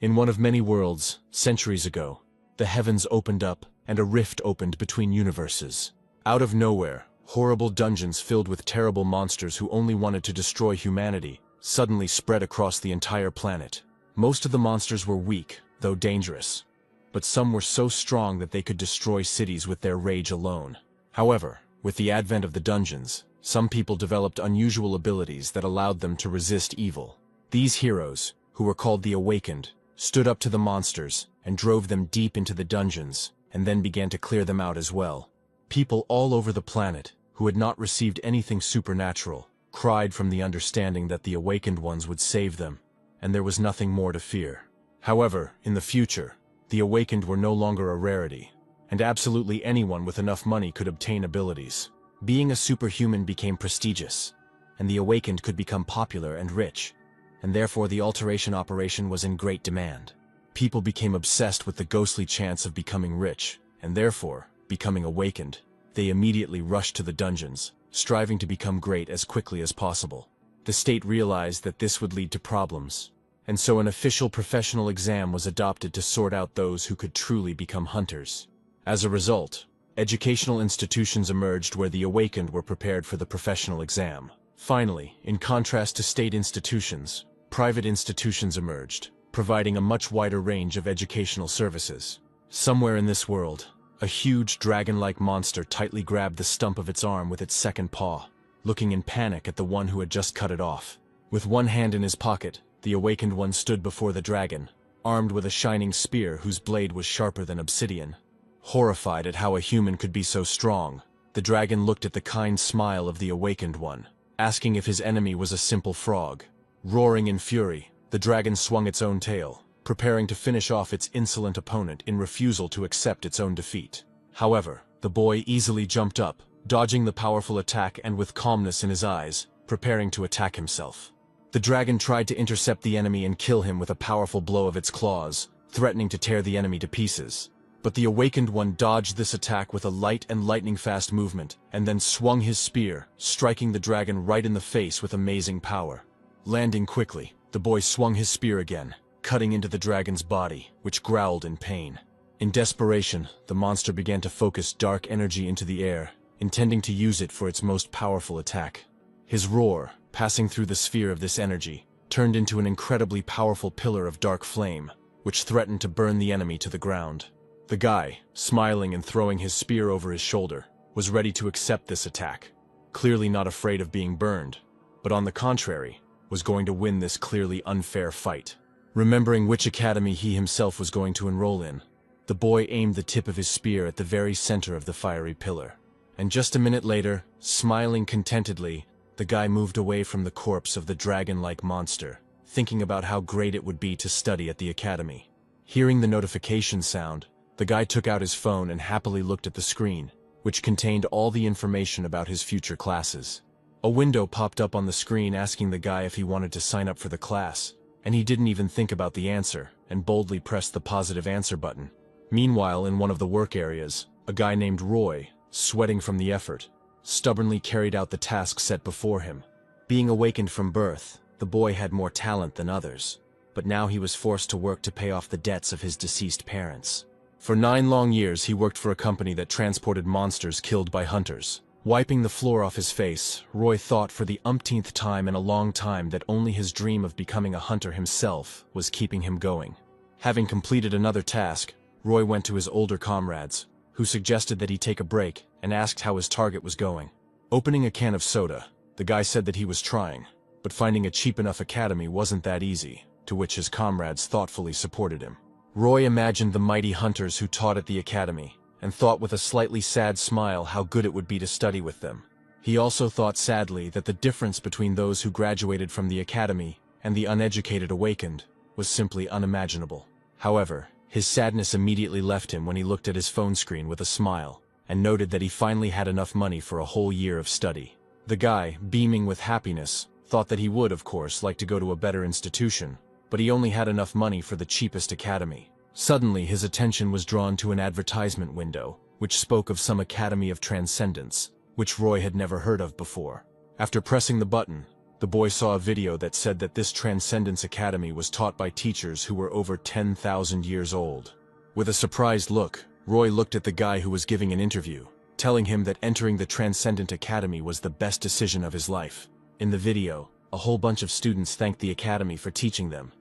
In one of many worlds, centuries ago, the heavens opened up and a rift opened between universes. Out of nowhere, horrible dungeons filled with terrible monsters who only wanted to destroy humanity suddenly spread across the entire planet. Most of the monsters were weak, though dangerous, but some were so strong that they could destroy cities with their rage alone. However, with the advent of the dungeons, some people developed unusual abilities that allowed them to resist evil. These heroes, who were called the Awakened, stood up to the monsters and drove them deep into the dungeons, and then began to clear them out as well. People all over the planet, who had not received anything supernatural, cried from the understanding that the Awakened ones would save them, and there was nothing more to fear. However, in the future, the Awakened were no longer a rarity, and absolutely anyone with enough money could obtain abilities. Being a superhuman became prestigious, and the Awakened could become popular and rich, and therefore the alteration operation was in great demand. People became obsessed with the ghostly chance of becoming rich, and therefore, becoming awakened. They immediately rushed to the dungeons, striving to become great as quickly as possible. The state realized that this would lead to problems, and so an official professional exam was adopted to sort out those who could truly become hunters. As a result, educational institutions emerged where the awakened were prepared for the professional exam. Finally, in contrast to state institutions, private institutions emerged, providing a much wider range of educational services. Somewhere in this world, a huge dragon-like monster tightly grabbed the stump of its arm with its second paw, looking in panic at the one who had just cut it off. With one hand in his pocket, the awakened one stood before the dragon, armed with a shining spear whose blade was sharper than obsidian. Horrified at how a human could be so strong, the dragon looked at the kind smile of the awakened one, asking if his enemy was a simple frog. Roaring in fury, the dragon swung its own tail, preparing to finish off its insolent opponent in refusal to accept its own defeat. However, the boy easily jumped up, dodging the powerful attack and with calmness in his eyes, preparing to attack himself. The dragon tried to intercept the enemy and kill him with a powerful blow of its claws, threatening to tear the enemy to pieces. But the awakened one dodged this attack with a light and lightning-fast movement, and then swung his spear, striking the dragon right in the face with amazing power. Landing quickly, the boy swung his spear again, cutting into the dragon's body, which growled in pain. In desperation, the monster began to focus dark energy into the air, intending to use it for its most powerful attack. His roar, passing through the sphere of this energy, turned into an incredibly powerful pillar of dark flame, which threatened to burn the enemy to the ground. The guy, smiling and throwing his spear over his shoulder, was ready to accept this attack, clearly not afraid of being burned, but on the contrary, was going to win this clearly unfair fight. Remembering which academy he himself was going to enroll in, the boy aimed the tip of his spear at the very center of the fiery pillar. And just a minute later, smiling contentedly, the guy moved away from the corpse of the dragon-like monster, thinking about how great it would be to study at the academy. Hearing the notification sound, the guy took out his phone and happily looked at the screen, which contained all the information about his future classes. A window popped up on the screen asking the guy if he wanted to sign up for the class, and he didn't even think about the answer and boldly pressed the positive answer button. Meanwhile, in one of the work areas, a guy named Roy, sweating from the effort, stubbornly carried out the task set before him. Being awakened from birth, the boy had more talent than others, but now he was forced to work to pay off the debts of his deceased parents. For 9 long years he worked for a company that transported monsters killed by hunters. Wiping the floor off his face, Roy thought for the umpteenth time in a long time that only his dream of becoming a hunter himself was keeping him going. Having completed another task, Roy went to his older comrades, who suggested that he take a break and asked how his target was going. Opening a can of soda, the guy said that he was trying, but finding a cheap enough academy wasn't that easy, to which his comrades thoughtfully supported him. Roy imagined the mighty hunters who taught at the academy, and thought with a slightly sad smile how good it would be to study with them. He also thought sadly that the difference between those who graduated from the academy and the uneducated awakened was simply unimaginable. However, his sadness immediately left him when he looked at his phone screen with a smile, and noted that he finally had enough money for a whole year of study. The guy, beaming with happiness, thought that he would, of course, like to go to a better institution, but he only had enough money for the cheapest academy. Suddenly, his attention was drawn to an advertisement window, which spoke of some Academy of Transcendence, which Roy had never heard of before. After pressing the button, The boy saw a video that said that this Transcendence Academy was taught by teachers who were over 10,000 years old. With a surprised look, Roy looked at the guy who was giving an interview, telling him that entering the Transcendent Academy was the best decision of his life. In the video, a whole bunch of students thanked the academy for teaching them,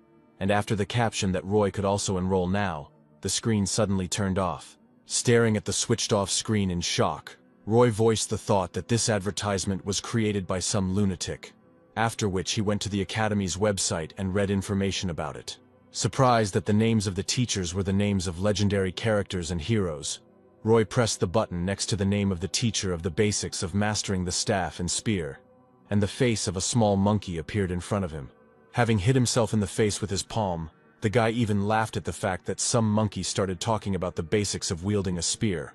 and after the caption that Roy could also enroll now, the screen suddenly turned off. Staring at the switched-off screen in shock, Roy voiced the thought that this advertisement was created by some lunatic, after which he went to the academy's website and read information about it. Surprised that the names of the teachers were the names of legendary characters and heroes, Roy pressed the button next to the name of the teacher of the basics of mastering the staff and spear, and the face of a small monkey appeared in front of him. Having hit himself in the face with his palm, the guy even laughed at the fact that some monkey started talking about the basics of wielding a spear,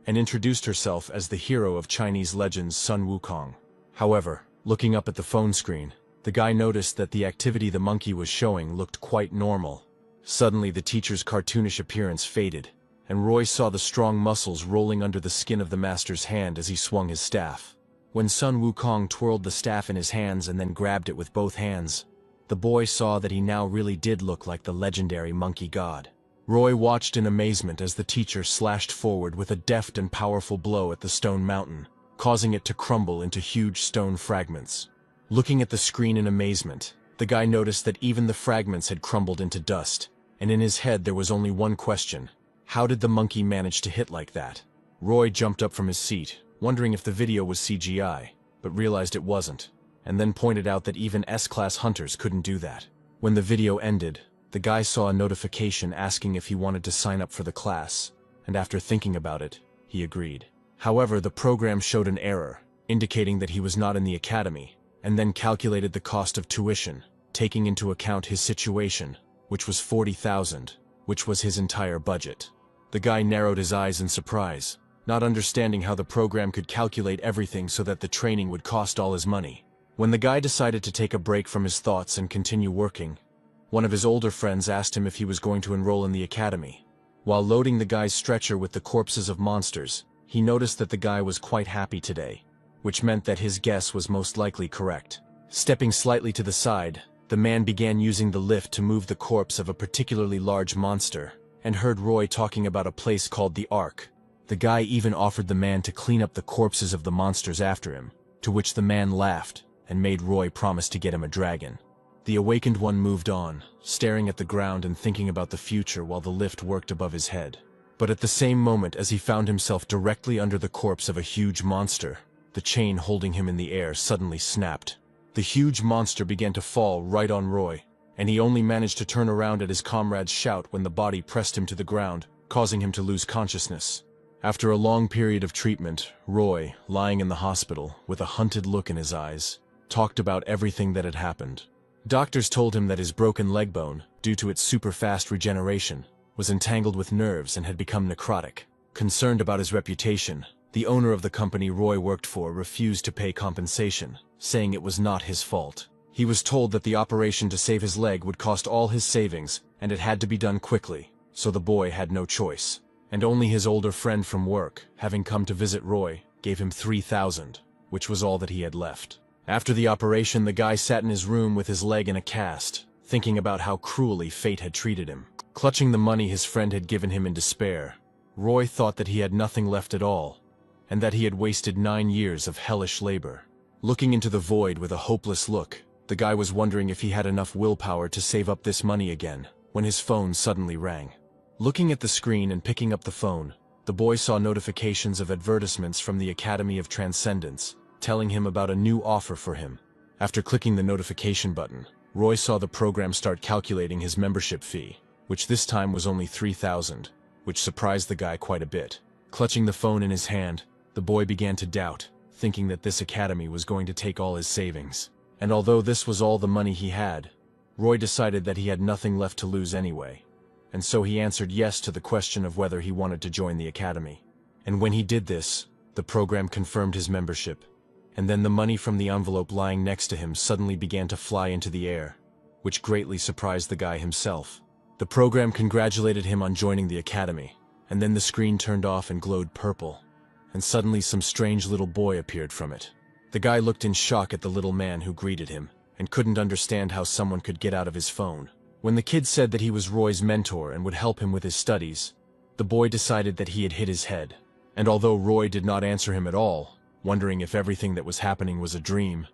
and introduced herself as the hero of Chinese legends Sun Wukong. However, looking up at the phone screen, the guy noticed that the activity the monkey was showing looked quite normal. Suddenly the teacher's cartoonish appearance faded, and Roy saw the strong muscles rolling under the skin of the master's hand as he swung his staff. When Sun Wukong twirled the staff in his hands and then grabbed it with both hands, the boy saw that he now really did look like the legendary monkey god. Roy watched in amazement as the teacher slashed forward with a deft and powerful blow at the stone mountain, causing it to crumble into huge stone fragments. Looking at the screen in amazement, the guy noticed that even the fragments had crumbled into dust, and in his head there was only one question: how did the monkey manage to hit like that? Roy jumped up from his seat, wondering if the video was CGI, but realized it wasn't, and then pointed out that even S-class hunters couldn't do that. When the video ended, the guy saw a notification asking if he wanted to sign up for the class, and after thinking about it, he agreed. However, the program showed an error, indicating that he was not in the academy, and then calculated the cost of tuition, taking into account his situation, which was 40,000, which was his entire budget. The guy narrowed his eyes in surprise, not understanding how the program could calculate everything so that the training would cost all his money. When the guy decided to take a break from his thoughts and continue working, one of his older friends asked him if he was going to enroll in the academy. While loading the guy's stretcher with the corpses of monsters, he noticed that the guy was quite happy today, which meant that his guess was most likely correct. Stepping slightly to the side, the man began using the lift to move the corpse of a particularly large monster, and heard Roy talking about a place called the Ark. The guy even offered the man to clean up the corpses of the monsters after him, to which the man laughed and made Roy promise to get him a dragon. The awakened one moved on, staring at the ground and thinking about the future while the lift worked above his head. But at the same moment as he found himself directly under the corpse of a huge monster, the chain holding him in the air suddenly snapped. The huge monster began to fall right on Roy, and he only managed to turn around at his comrade's shout when the body pressed him to the ground, causing him to lose consciousness. After a long period of treatment, Roy, lying in the hospital with a hunted look in his eyes, talked about everything that had happened. Doctors told him that his broken leg bone, due to its super-fast regeneration, was entangled with nerves and had become necrotic. Concerned about his reputation, the owner of the company Roy worked for refused to pay compensation, saying it was not his fault. He was told that the operation to save his leg would cost all his savings, and it had to be done quickly, so the boy had no choice. And only his older friend from work, having come to visit Roy, gave him 3,000, which was all that he had left. After the operation, the guy sat in his room with his leg in a cast, thinking about how cruelly fate had treated him. Clutching the money his friend had given him in despair, Roy thought that he had nothing left at all, and that he had wasted 9 years of hellish labor. Looking into the void with a hopeless look, the guy was wondering if he had enough willpower to save up this money again, when his phone suddenly rang. Looking at the screen and picking up the phone, the boy saw notifications of advertisements from the Academy of Transcendence, telling him about a new offer for him. After clicking the notification button, Roy saw the program start calculating his membership fee, which this time was only 3,000, which surprised the guy quite a bit. Clutching the phone in his hand, the boy began to doubt, thinking that this academy was going to take all his savings. And although this was all the money he had, Roy decided that he had nothing left to lose anyway. And so he answered yes to the question of whether he wanted to join the academy. And when he did this, the program confirmed his membership. And then the money from the envelope lying next to him suddenly began to fly into the air, which greatly surprised the guy himself. The program congratulated him on joining the academy, and then the screen turned off and glowed purple, and suddenly some strange little boy appeared from it. The guy looked in shock at the little man who greeted him, and couldn't understand how someone could get out of his phone. When the kid said that he was Roy's mentor and would help him with his studies, the boy decided that he had hit his head. And although Roy did not answer him at all, wondering if everything that was happening was a dream,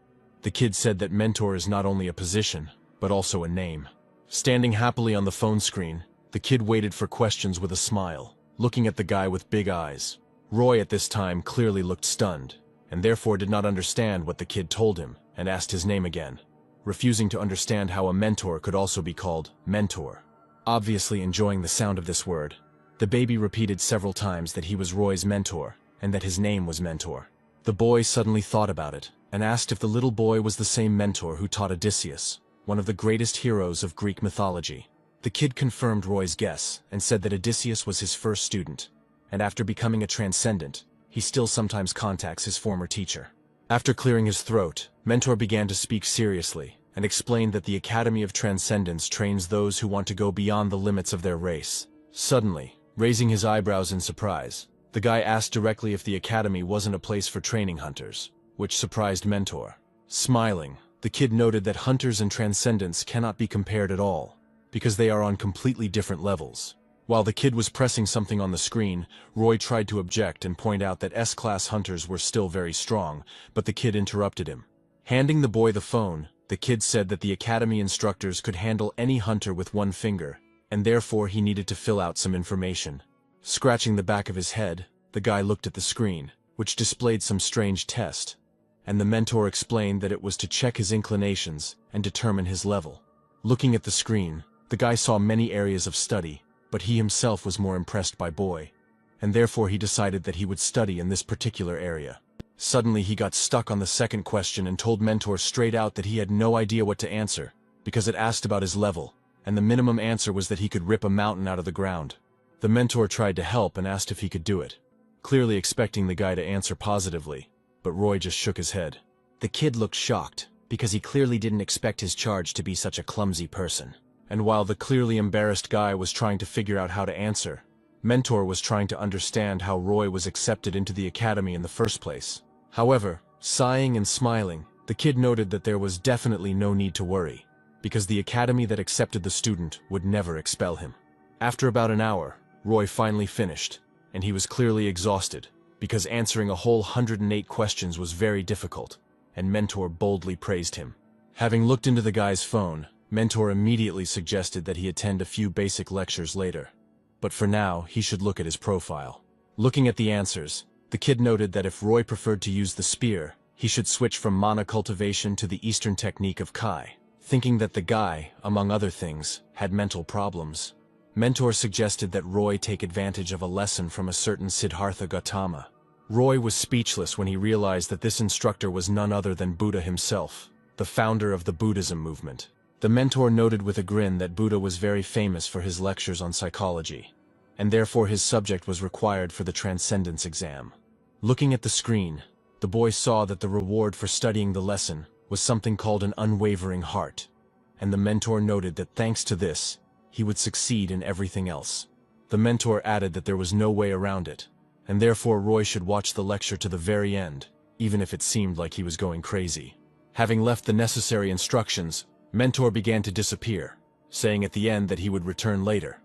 the kid said that mentor is not only a position, but also a name. Standing happily on the phone screen, the kid waited for questions with a smile, looking at the guy with big eyes. Roy at this time clearly looked stunned, and therefore did not understand what the kid told him, and asked his name again, refusing to understand how a mentor could also be called mentor. Obviously enjoying the sound of this word, the baby repeated several times that he was Roy's mentor, and that his name was Mentor. The boy suddenly thought about it, and asked if the little boy was the same mentor who taught Odysseus, one of the greatest heroes of Greek mythology. The kid confirmed Roy's guess, and said that Odysseus was his first student, and after becoming a transcendent, he still sometimes contacts his former teacher. After clearing his throat, Mentor began to speak seriously, and explained that the Academy of Transcendence trains those who want to go beyond the limits of their race. Suddenly, raising his eyebrows in surprise, the guy asked directly if the Academy wasn't a place for training hunters, which surprised Mentor. Smiling, the kid noted that hunters and transcendents cannot be compared at all, because they are on completely different levels. While the kid was pressing something on the screen, Roy tried to object and point out that S-class hunters were still very strong, but the kid interrupted him. Handing the boy the phone, the kid said that the academy instructors could handle any hunter with one finger, and therefore he needed to fill out some information. Scratching the back of his head, the guy looked at the screen, which displayed some strange test, and the mentor explained that it was to check his inclinations and determine his level. Looking at the screen, the guy saw many areas of study, but he himself was more impressed by boy, and therefore he decided that he would study in this particular area. Suddenly he got stuck on the second question and told Mentor straight out that he had no idea what to answer, because it asked about his level, and the minimum answer was that he could rip a mountain out of the ground. The mentor tried to help and asked if he could do it, clearly expecting the guy to answer positively, but Roy just shook his head. The kid looked shocked, because he clearly didn't expect his charge to be such a clumsy person. And while the clearly embarrassed guy was trying to figure out how to answer, Mentor was trying to understand how Roy was accepted into the academy in the first place. However, sighing and smiling, the kid noted that there was definitely no need to worry, because the academy that accepted the student would never expel him. After about an hour, Roy finally finished, and he was clearly exhausted, because answering a whole 108 questions was very difficult, and Mentor boldly praised him. Having looked into the guy's phone, Mentor immediately suggested that he attend a few basic lectures later. But for now, he should look at his profile. Looking at the answers, the kid noted that if Roy preferred to use the spear, he should switch from mana cultivation to the Eastern technique of Kai, thinking that the guy, among other things, had mental problems. Mentor suggested that Roy take advantage of a lesson from a certain Siddhartha Gautama. Roy was speechless when he realized that this instructor was none other than Buddha himself, the founder of the Buddhism movement. The mentor noted with a grin that Buddha was very famous for his lectures on psychology, and therefore his subject was required for the Transcendence exam. Looking at the screen, the boy saw that the reward for studying the lesson was something called an unwavering heart, and the mentor noted that thanks to this, he would succeed in everything else. The mentor added that there was no way around it, and therefore Roy should watch the lecture to the very end, even if it seemed like he was going crazy. Having left the necessary instructions, Mentor began to disappear, saying at the end that he would return later.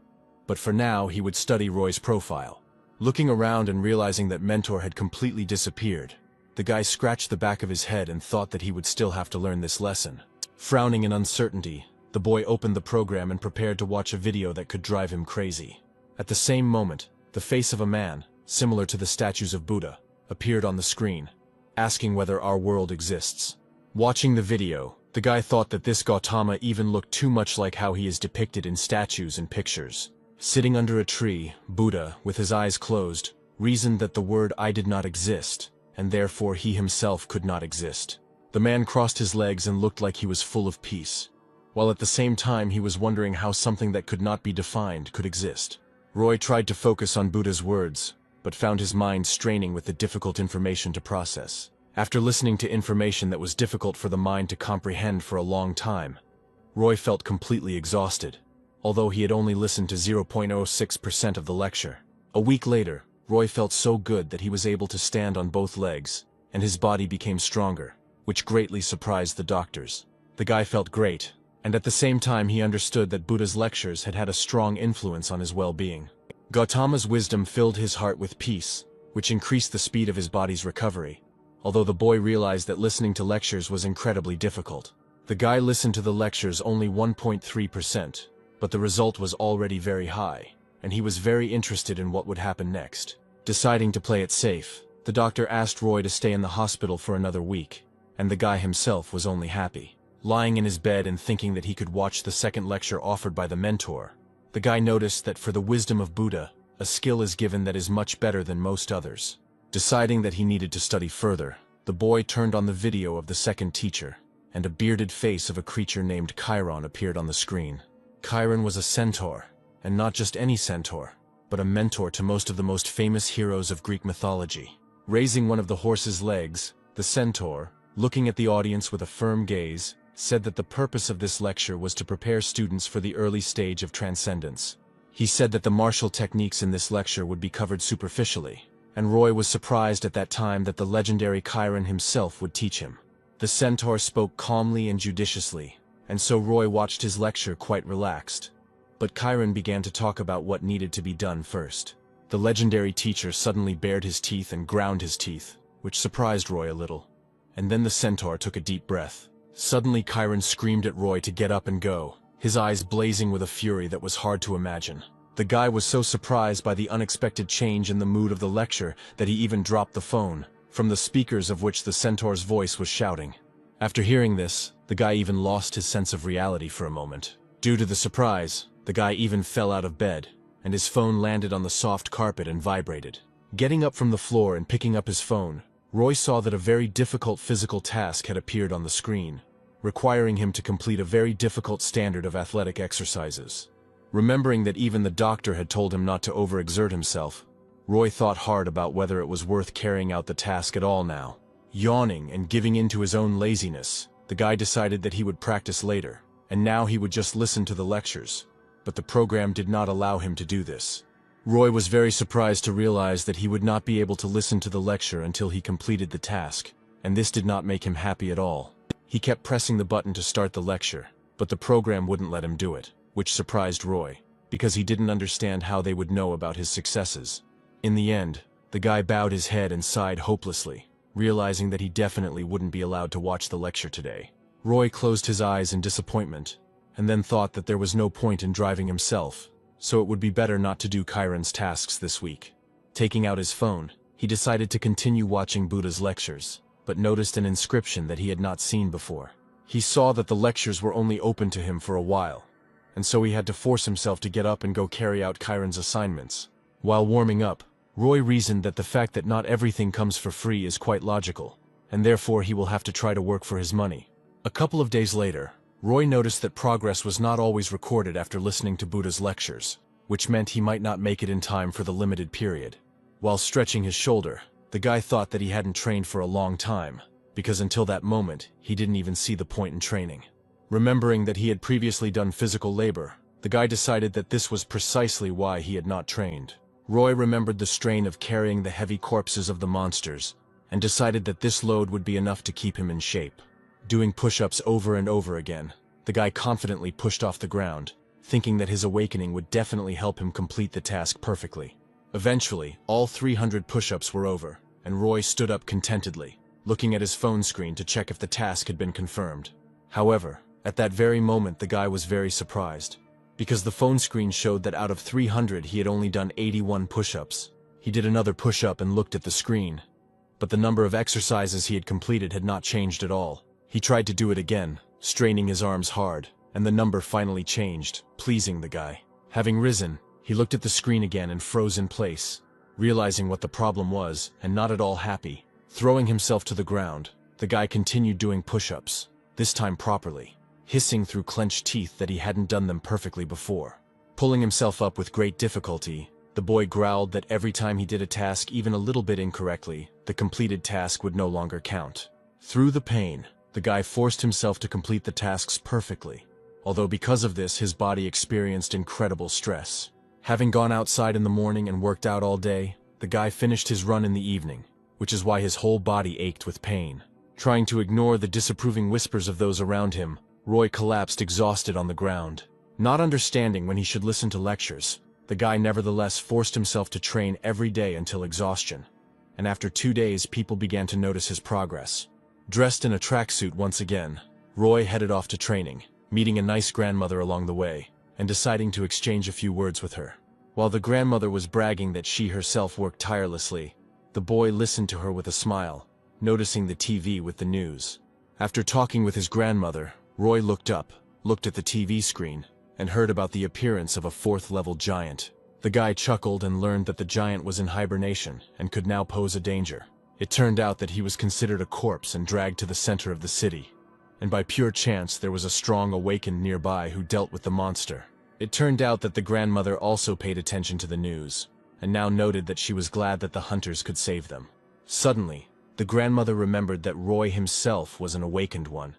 But for now, he would study Roy's profile. Looking around and realizing that Mentor had completely disappeared, the guy scratched the back of his head and thought that he would still have to learn this lesson. Frowning in uncertainty, the boy opened the program and prepared to watch a video that could drive him crazy. At the same moment, the face of a man, similar to the statues of Buddha, appeared on the screen, asking whether our world exists. Watching the video, the guy thought that this Gautama even looked too much like how he is depicted in statues and pictures. Sitting under a tree, Buddha, with his eyes closed, reasoned that the word I did not exist, and therefore he himself could not exist. The man crossed his legs and looked like he was full of peace, while at the same time he was wondering how something that could not be defined could exist. Roy tried to focus on Buddha's words, but found his mind straining with the difficult information to process. After listening to information that was difficult for the mind to comprehend for a long time, Roy felt completely exhausted, although he had only listened to 0.06% of the lecture. A week later, Roy felt so good that he was able to stand on both legs, and his body became stronger, which greatly surprised the doctors. The guy felt great, and at the same time he understood that Buddha's lectures had had a strong influence on his well-being. Gautama's wisdom filled his heart with peace, which increased the speed of his body's recovery, although the boy realized that listening to lectures was incredibly difficult. The guy listened to the lectures only 1.3%, but the result was already very high, and he was very interested in what would happen next. Deciding to play it safe, the doctor asked Roy to stay in the hospital for another week, and the guy himself was only happy. Lying in his bed and thinking that he could watch the second lecture offered by the mentor, the guy noticed that for the wisdom of Buddha, a skill is given that is much better than most others. Deciding that he needed to study further, the boy turned on the video of the second teacher, and a bearded face of a creature named Chiron appeared on the screen. Chiron was a centaur, and not just any centaur, but a mentor to most of the most famous heroes of Greek mythology. Raising one of the horse's legs, the centaur, looking at the audience with a firm gaze, said that the purpose of this lecture was to prepare students for the early stage of transcendence. He said that the martial techniques in this lecture would be covered superficially, and Roy was surprised at that time that the legendary Chiron himself would teach him. The centaur spoke calmly and judiciously, and so Roy watched his lecture quite relaxed. But Chiron began to talk about what needed to be done first. The legendary teacher suddenly bared his teeth and ground his teeth, which surprised Roy a little. And then the centaur took a deep breath. Suddenly Chiron screamed at Roy to get up and go, his eyes blazing with a fury that was hard to imagine. The guy was so surprised by the unexpected change in the mood of the lecture that he even dropped the phone, from the speakers of which the centaur's voice was shouting. After hearing this, the guy even lost his sense of reality for a moment. Due to the surprise, the guy even fell out of bed, and his phone landed on the soft carpet and vibrated. Getting up from the floor and picking up his phone, Roy saw that a very difficult physical task had appeared on the screen, requiring him to complete a very difficult standard of athletic exercises. Remembering that even the doctor had told him not to overexert himself, Roy thought hard about whether it was worth carrying out the task at all now. Yawning and giving in to his own laziness, the guy decided that he would practice later, and now he would just listen to the lectures. But the program did not allow him to do this. Roy was very surprised to realize that he would not be able to listen to the lecture until he completed the task, and this did not make him happy at all. He kept pressing the button to start the lecture, but the program wouldn't let him do it, which surprised Roy, because he didn't understand how they would know about his successes. In the end, the guy bowed his head and sighed hopelessly, realizing that he definitely wouldn't be allowed to watch the lecture today. Roy closed his eyes in disappointment, and then thought that there was no point in driving himself, so it would be better not to do Chiron's tasks this week. Taking out his phone, he decided to continue watching Buddha's lectures, but noticed an inscription that he had not seen before. He saw that the lectures were only open to him for a while, and so he had to force himself to get up and go carry out Chiron's assignments. While warming up, Roy reasoned that the fact that not everything comes for free is quite logical, and therefore he will have to try to work for his money. A couple of days later, Roy noticed that progress was not always recorded after listening to Buddha's lectures, which meant he might not make it in time for the limited period. While stretching his shoulder, the guy thought that he hadn't trained for a long time, because until that moment, he didn't even see the point in training. Remembering that he had previously done physical labor, the guy decided that this was precisely why he had not trained. Roy remembered the strain of carrying the heavy corpses of the monsters, and decided that this load would be enough to keep him in shape. Doing push-ups over and over again, the guy confidently pushed off the ground, thinking that his awakening would definitely help him complete the task perfectly. Eventually, all 300 push-ups were over, and Roy stood up contentedly, looking at his phone screen to check if the task had been confirmed. However, at that very moment the guy was very surprised, because the phone screen showed that out of 300 he had only done 81 push-ups. He did another push-up and looked at the screen, but the number of exercises he had completed had not changed at all. He tried to do it again, straining his arms hard, and the number finally changed, pleasing the guy. Having risen, he looked at the screen again and froze in place, realizing what the problem was, and not at all happy. Throwing himself to the ground, the guy continued doing push-ups, this time properly, hissing through clenched teeth that he hadn't done them perfectly before. Pulling himself up with great difficulty, the boy growled that every time he did a task even a little bit incorrectly, the completed task would no longer count. Through the pain, the guy forced himself to complete the tasks perfectly, although because of this his body experienced incredible stress. Having gone outside in the morning and worked out all day, the guy finished his run in the evening, which is why his whole body ached with pain. Trying to ignore the disapproving whispers of those around him, Roy collapsed exhausted on the ground. Not understanding when he should listen to lectures, the guy nevertheless forced himself to train every day until exhaustion. And after 2 days, people began to notice his progress. Dressed in a tracksuit once again, Roy headed off to training, meeting a nice grandmother along the way, and deciding to exchange a few words with her. While the grandmother was bragging that she herself worked tirelessly, the boy listened to her with a smile, noticing the TV with the news. After talking with his grandmother, Roy looked up, looked at the TV screen, and heard about the appearance of a 4th-level giant. The guy chuckled and learned that the giant was in hibernation and could now pose a danger. It turned out that he was considered a corpse and dragged to the center of the city. And by pure chance, there was a strong awakened nearby who dealt with the monster. It turned out that the grandmother also paid attention to the news, and now noted that she was glad that the hunters could save them. Suddenly, the grandmother remembered that Roy himself was an awakened one,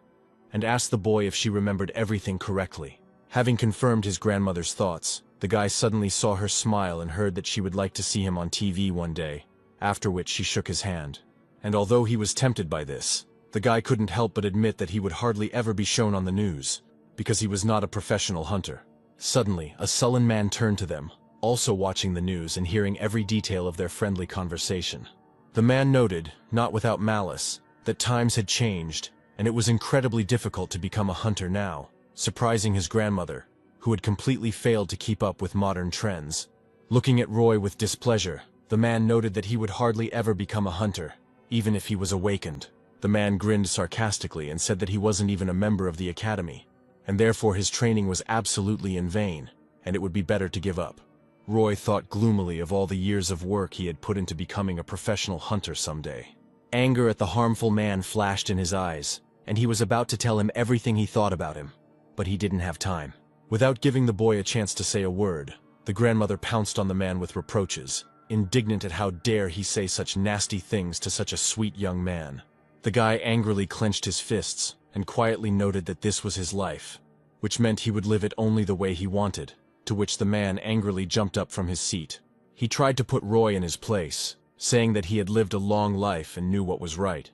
and asked the boy if she remembered everything correctly. Having confirmed his grandmother's thoughts, the guy suddenly saw her smile and heard that she would like to see him on TV one day, after which she shook his hand. And although he was tempted by this, the guy couldn't help but admit that he would hardly ever be shown on the news, because he was not a professional hunter. Suddenly, a sullen man turned to them, also watching the news and hearing every detail of their friendly conversation. The man noted, not without malice, that times had changed, and it was incredibly difficult to become a hunter now, surprising his grandmother, who had completely failed to keep up with modern trends. Looking at Roy with displeasure, the man noted that he would hardly ever become a hunter, even if he was awakened. The man grinned sarcastically and said that he wasn't even a member of the academy, and therefore his training was absolutely in vain, and it would be better to give up. Roy thought gloomily of all the years of work he had put into becoming a professional hunter someday. Anger at the harmful man flashed in his eyes, and he was about to tell him everything he thought about him, but he didn't have time. Without giving the boy a chance to say a word, the grandmother pounced on the man with reproaches, indignant at how dare he say such nasty things to such a sweet young man. The guy angrily clenched his fists and quietly noted that this was his life, which meant he would live it only the way he wanted, to which the man angrily jumped up from his seat. He tried to put Roy in his place, saying that he had lived a long life and knew what was right.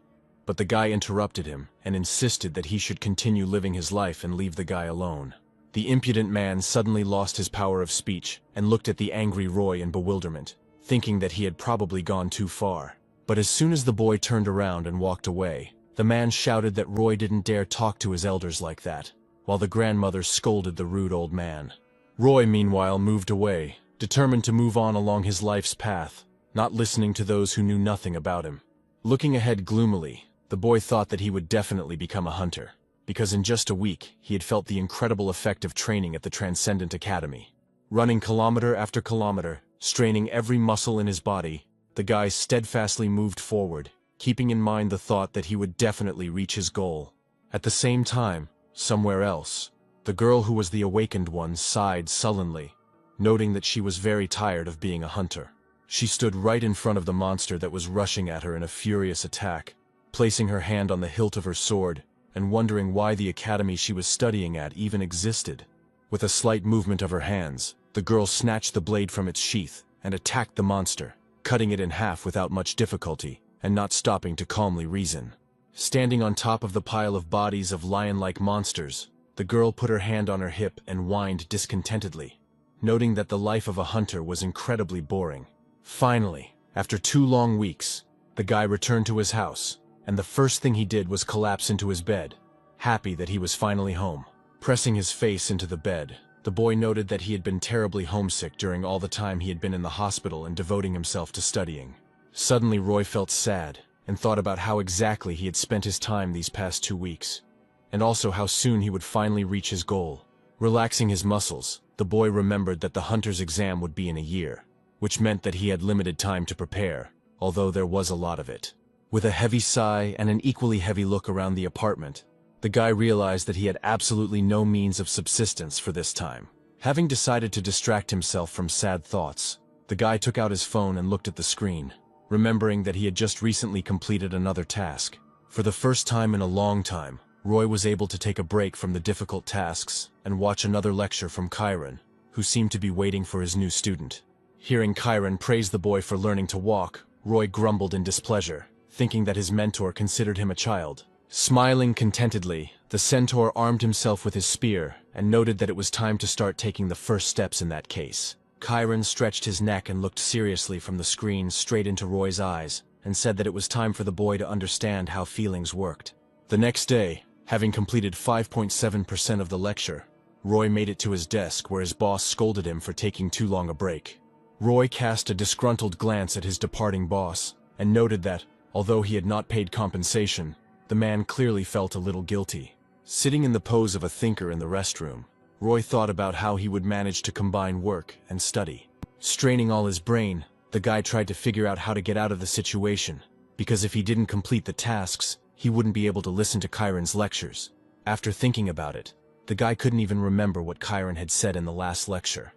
But the guy interrupted him and insisted that he should continue living his life and leave the guy alone. The impudent man suddenly lost his power of speech and looked at the angry Roy in bewilderment, thinking that he had probably gone too far. But as soon as the boy turned around and walked away, the man shouted that Roy didn't dare talk to his elders like that, while the grandmother scolded the rude old man. Roy, meanwhile, moved away, determined to move on along his life's path, not listening to those who knew nothing about him. Looking ahead gloomily, the boy thought that he would definitely become a hunter, because in just a week he had felt the incredible effect of training at the Transcendent Academy. Running kilometer after kilometer, straining every muscle in his body, the guy steadfastly moved forward, keeping in mind the thought that he would definitely reach his goal. At the same time, somewhere else, the girl who was the awakened one sighed sullenly, noting that she was very tired of being a hunter. She stood right in front of the monster that was rushing at her in a furious attack, placing her hand on the hilt of her sword and wondering why the academy she was studying at even existed. With a slight movement of her hands, the girl snatched the blade from its sheath and attacked the monster, cutting it in half without much difficulty and not stopping to calmly reason. Standing on top of the pile of bodies of lion-like monsters, the girl put her hand on her hip and whined discontentedly, noting that the life of a hunter was incredibly boring. Finally, after 2 long weeks, the guy returned to his house, and the first thing he did was collapse into his bed, happy that he was finally home. Pressing his face into the bed, the boy noted that he had been terribly homesick during all the time he had been in the hospital and devoting himself to studying. Suddenly, Roy felt sad and thought about how exactly he had spent his time these past 2 weeks, and also how soon he would finally reach his goal. Relaxing his muscles, the boy remembered that the hunter's exam would be in a year, which meant that he had limited time to prepare, although there was a lot of it. With a heavy sigh and an equally heavy look around the apartment, the guy realized that he had absolutely no means of subsistence for this time. Having decided to distract himself from sad thoughts, the guy took out his phone and looked at the screen, remembering that he had just recently completed another task. For the first time in a long time, Roy was able to take a break from the difficult tasks and watch another lecture from Kyron, who seemed to be waiting for his new student. Hearing Kyron praise the boy for learning to walk, Roy grumbled in displeasure, thinking that his mentor considered him a child. Smiling contentedly, the centaur armed himself with his spear and noted that it was time to start taking the first steps in that case. Chiron stretched his neck and looked seriously from the screen straight into Roy's eyes and said that it was time for the boy to understand how feelings worked. The next day, having completed 5.7% of the lecture, Roy made it to his desk where his boss scolded him for taking too long a break. Roy cast a disgruntled glance at his departing boss and noted that, although he had not paid compensation, the man clearly felt a little guilty. Sitting in the pose of a thinker in the restroom, Roy thought about how he would manage to combine work and study. Straining all his brain, the guy tried to figure out how to get out of the situation, because if he didn't complete the tasks, he wouldn't be able to listen to Chiron's lectures. After thinking about it, the guy couldn't even remember what Chiron had said in the last lecture.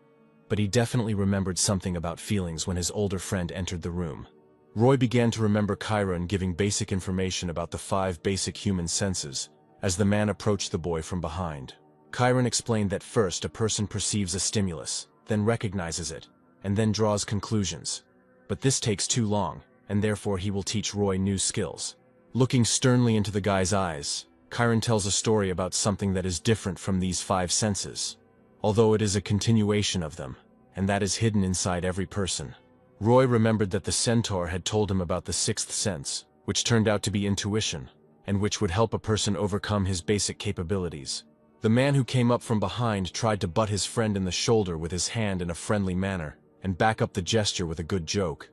But he definitely remembered something about feelings when his older friend entered the room. Roy began to remember Chiron giving basic information about the 5 basic human senses as the man approached the boy from behind. Chiron explained that first a person perceives a stimulus, then recognizes it, and then draws conclusions. But this takes too long, and therefore he will teach Roy new skills. Looking sternly into the guy's eyes, Chiron tells a story about something that is different from these 5 senses, although it is a continuation of them, and that is hidden inside every person. Roy remembered that the centaur had told him about the 6th sense, which turned out to be intuition, and which would help a person overcome his basic capabilities. The man who came up from behind tried to butt his friend in the shoulder with his hand in a friendly manner, and back up the gesture with a good joke.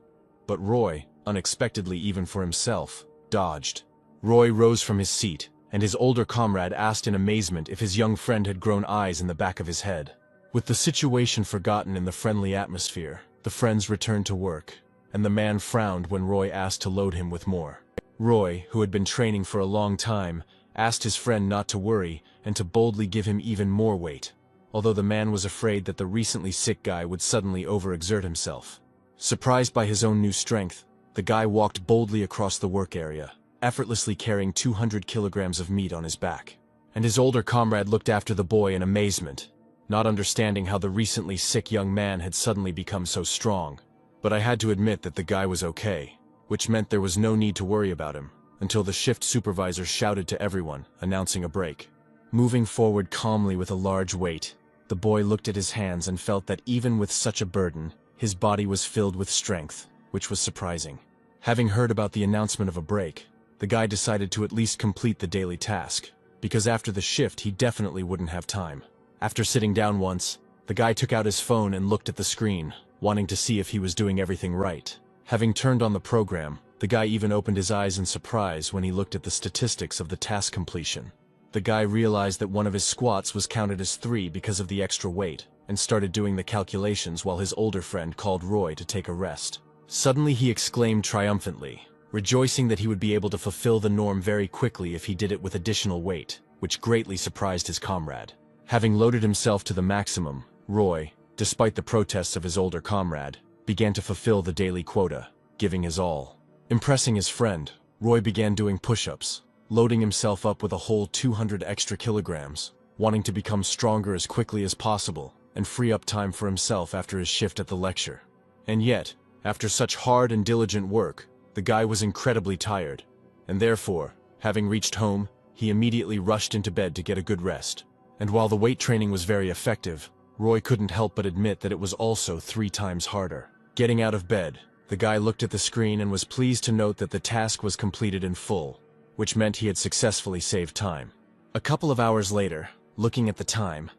But Roy, unexpectedly even for himself, dodged. Roy rose from his seat, and his older comrade asked in amazement if his young friend had grown eyes in the back of his head. With the situation forgotten in the friendly atmosphere, the friends returned to work, and the man frowned when Roy asked to load him with more. Roy, who had been training for a long time, asked his friend not to worry and to boldly give him even more weight, although the man was afraid that the recently sick guy would suddenly overexert himself. Surprised by his own new strength, the guy walked boldly across the work area, effortlessly carrying 200 kilograms of meat on his back. And his older comrade looked after the boy in amazement, not understanding how the recently sick young man had suddenly become so strong. But I had to admit that the guy was okay, which meant there was no need to worry about him, until the shift supervisor shouted to everyone, announcing a break. Moving forward calmly with a large weight, the boy looked at his hands and felt that even with such a burden, his body was filled with strength, which was surprising. Having heard about the announcement of a break, the guy decided to at least complete the daily task, because after the shift he definitely wouldn't have time. After sitting down once, the guy took out his phone and looked at the screen, wanting to see if he was doing everything right. Having turned on the program, the guy even opened his eyes in surprise when he looked at the statistics of the task completion. The guy realized that one of his squats was counted as 3 because of the extra weight, and started doing the calculations while his older friend called Roy to take a rest. Suddenly he exclaimed triumphantly, rejoicing that he would be able to fulfill the norm very quickly if he did it with additional weight, which greatly surprised his comrade. Having loaded himself to the maximum, Roy, despite the protests of his older comrade, began to fulfill the daily quota, giving his all. Impressing his friend, Roy began doing push-ups, loading himself up with a whole 200 extra kilograms, wanting to become stronger as quickly as possible and free up time for himself after his shift at the lecture. And yet, after such hard and diligent work, the guy was incredibly tired, and therefore, having reached home, he immediately rushed into bed to get a good rest. And while the weight training was very effective, Roy couldn't help but admit that it was also 3 times harder. Getting out of bed, the guy looked at the screen and was pleased to note that the task was completed in full, which meant he had successfully saved time. A couple of hours later, looking at the time,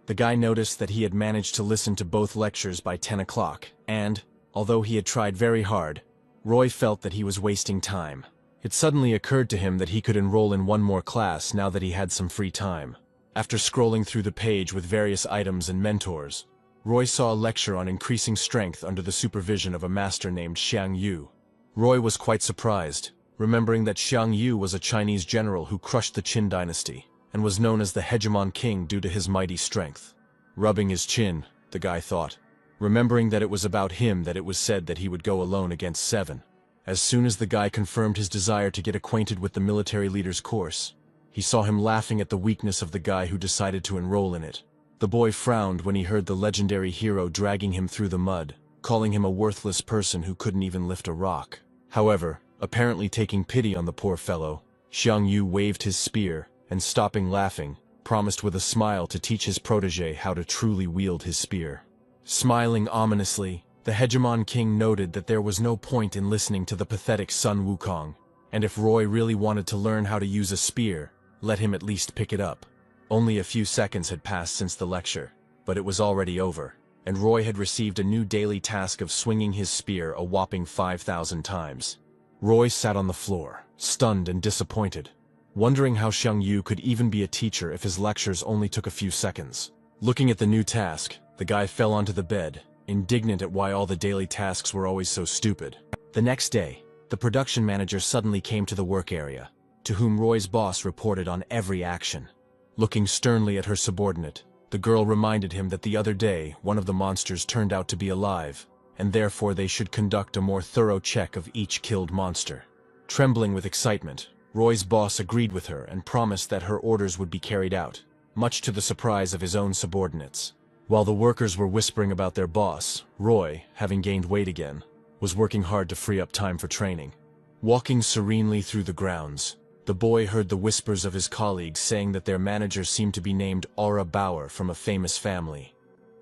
the guy noticed that he had managed to listen to both lectures by 10 o'clock, and, although he had tried very hard, Roy felt that he was wasting time. It suddenly occurred to him that he could enroll in one more class now that he had some free time. After scrolling through the page with various items and mentors, Roy saw a lecture on increasing strength under the supervision of a master named Xiang Yu. Roy was quite surprised, remembering that Xiang Yu was a Chinese general who crushed the Qin dynasty, and was known as the hegemon king due to his mighty strength. Rubbing his chin, the guy thought, remembering that it was about him that it was said that he would go alone against 7. As soon as the guy confirmed his desire to get acquainted with the military leader's course, he saw him laughing at the weakness of the guy who decided to enroll in it. The boy frowned when he heard the legendary hero dragging him through the mud, calling him a worthless person who couldn't even lift a rock. However, apparently taking pity on the poor fellow, Xiang Yu waved his spear, and stopping laughing, promised with a smile to teach his protege how to truly wield his spear. Smiling ominously, the hegemon king noted that there was no point in listening to the pathetic Sun Wukong, and if Roy really wanted to learn how to use a spear, let him at least pick it up. Only a few seconds had passed since the lecture, but it was already over, and Roy had received a new daily task of swinging his spear a whopping 5,000 times. Roy sat on the floor, stunned and disappointed, wondering how Xiang Yu could even be a teacher if his lectures only took a few seconds. Looking at the new task, the guy fell onto the bed, indignant at why all the daily tasks were always so stupid. The next day, the production manager suddenly came to the work area, to whom Roy's boss reported on every action. Looking sternly at her subordinate, the girl reminded him that the other day one of the monsters turned out to be alive, and therefore they should conduct a more thorough check of each killed monster. Trembling with excitement, Roy's boss agreed with her and promised that her orders would be carried out, much to the surprise of his own subordinates. While the workers were whispering about their boss, Roy, having gained weight again, was working hard to free up time for training. Walking serenely through the grounds, the boy heard the whispers of his colleagues saying that their manager seemed to be named Aura Bauer from a famous family.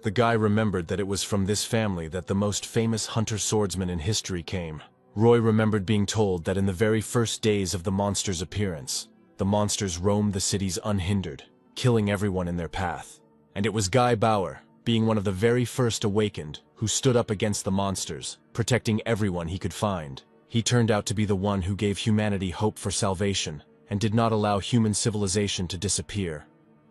The guy remembered that it was from this family that the most famous hunter swordsman in history came. Roy remembered being told that in the very first days of the monster's appearance, the monsters roamed the cities unhindered, killing everyone in their path. And it was Guy Bauer, being one of the very first awakened, who stood up against the monsters, protecting everyone he could find. He turned out to be the one who gave humanity hope for salvation, and did not allow human civilization to disappear,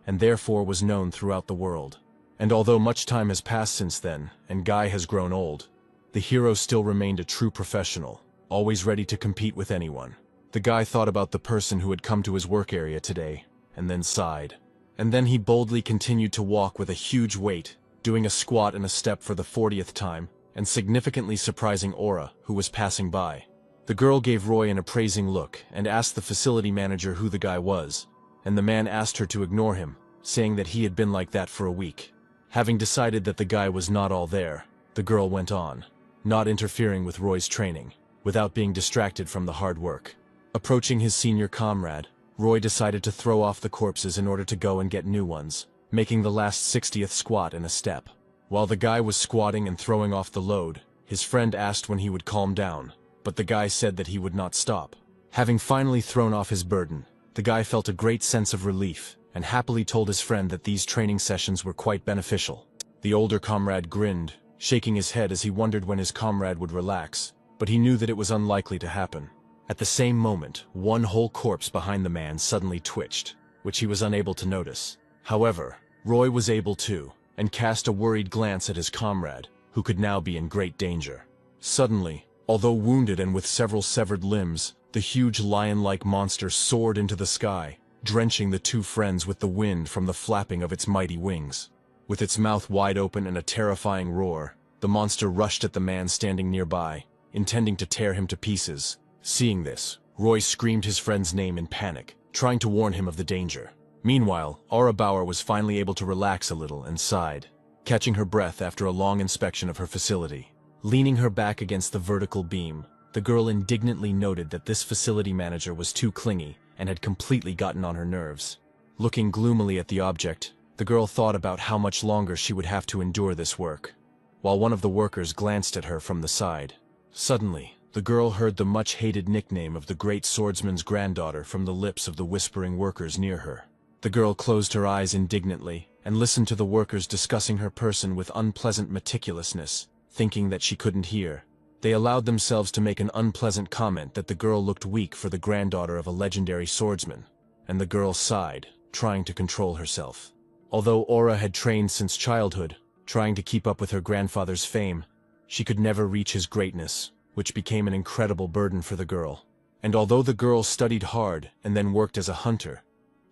and therefore was known throughout the world. And although much time has passed since then, and Guy has grown old, the hero still remained a true professional, always ready to compete with anyone. The guy thought about the person who had come to his work area today, and then sighed. And then he boldly continued to walk with a huge weight, doing a squat and a step for the 40th time, and significantly surprising Aura, who was passing by. The girl gave Roy an appraising look and asked the facility manager who the guy was, and the man asked her to ignore him, saying that he had been like that for a week. Having decided that the guy was not all there, the girl went on, not interfering with Roy's training, without being distracted from the hard work. Approaching his senior comrade, Roy decided to throw off the corpses in order to go and get new ones, making the last 60th squat in a step. While the guy was squatting and throwing off the load, his friend asked when he would calm down, but the guy said that he would not stop. Having finally thrown off his burden, the guy felt a great sense of relief, and happily told his friend that these training sessions were quite beneficial. The older comrade grinned, shaking his head as he wondered when his comrade would relax, but he knew that it was unlikely to happen. At the same moment, one whole corpse behind the man suddenly twitched, which he was unable to notice. However, Roy was able to, and cast a worried glance at his comrade, who could now be in great danger. Suddenly, although wounded and with several severed limbs, the huge lion-like monster soared into the sky, drenching the two friends with the wind from the flapping of its mighty wings. With its mouth wide open and a terrifying roar, the monster rushed at the man standing nearby, intending to tear him to pieces. Seeing this, Roy screamed his friend's name in panic, trying to warn him of the danger. Meanwhile, Aura Bauer was finally able to relax a little and sighed, catching her breath after a long inspection of her facility. Leaning her back against the vertical beam, the girl indignantly noted that this facility manager was too clingy and had completely gotten on her nerves. Looking gloomily at the object, the girl thought about how much longer she would have to endure this work, while one of the workers glanced at her from the side. Suddenly, the girl heard the much-hated nickname of the great swordsman's granddaughter from the lips of the whispering workers near her. The girl closed her eyes indignantly and listened to the workers discussing her person with unpleasant meticulousness, thinking that she couldn't hear. They allowed themselves to make an unpleasant comment that the girl looked weak for the granddaughter of a legendary swordsman, and the girl sighed, trying to control herself. Although Aura had trained since childhood, trying to keep up with her grandfather's fame, she could never reach his greatness, which became an incredible burden for the girl. And although the girl studied hard and then worked as a hunter,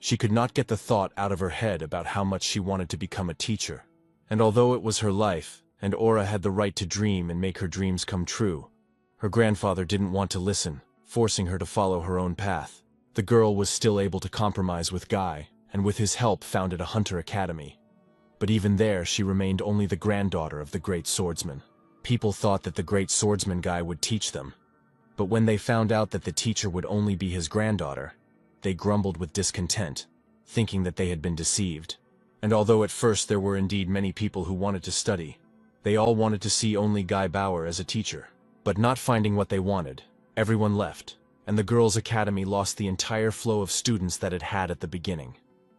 she could not get the thought out of her head about how much she wanted to become a teacher. And although it was her life, and Aura had the right to dream and make her dreams come true, her grandfather didn't want to listen, forcing her to follow her own path. The girl was still able to compromise with Guy, and with his help founded a hunter academy. But even there she remained only the granddaughter of the great swordsman. People thought that the great swordsman guy would teach them. But when they found out that the teacher would only be his granddaughter, they grumbled with discontent, thinking that they had been deceived. And although at first there were indeed many people who wanted to study, they all wanted to see only Guy Bauer as a teacher. But not finding what they wanted, everyone left, and the girls' academy lost the entire flow of students that it had at the beginning.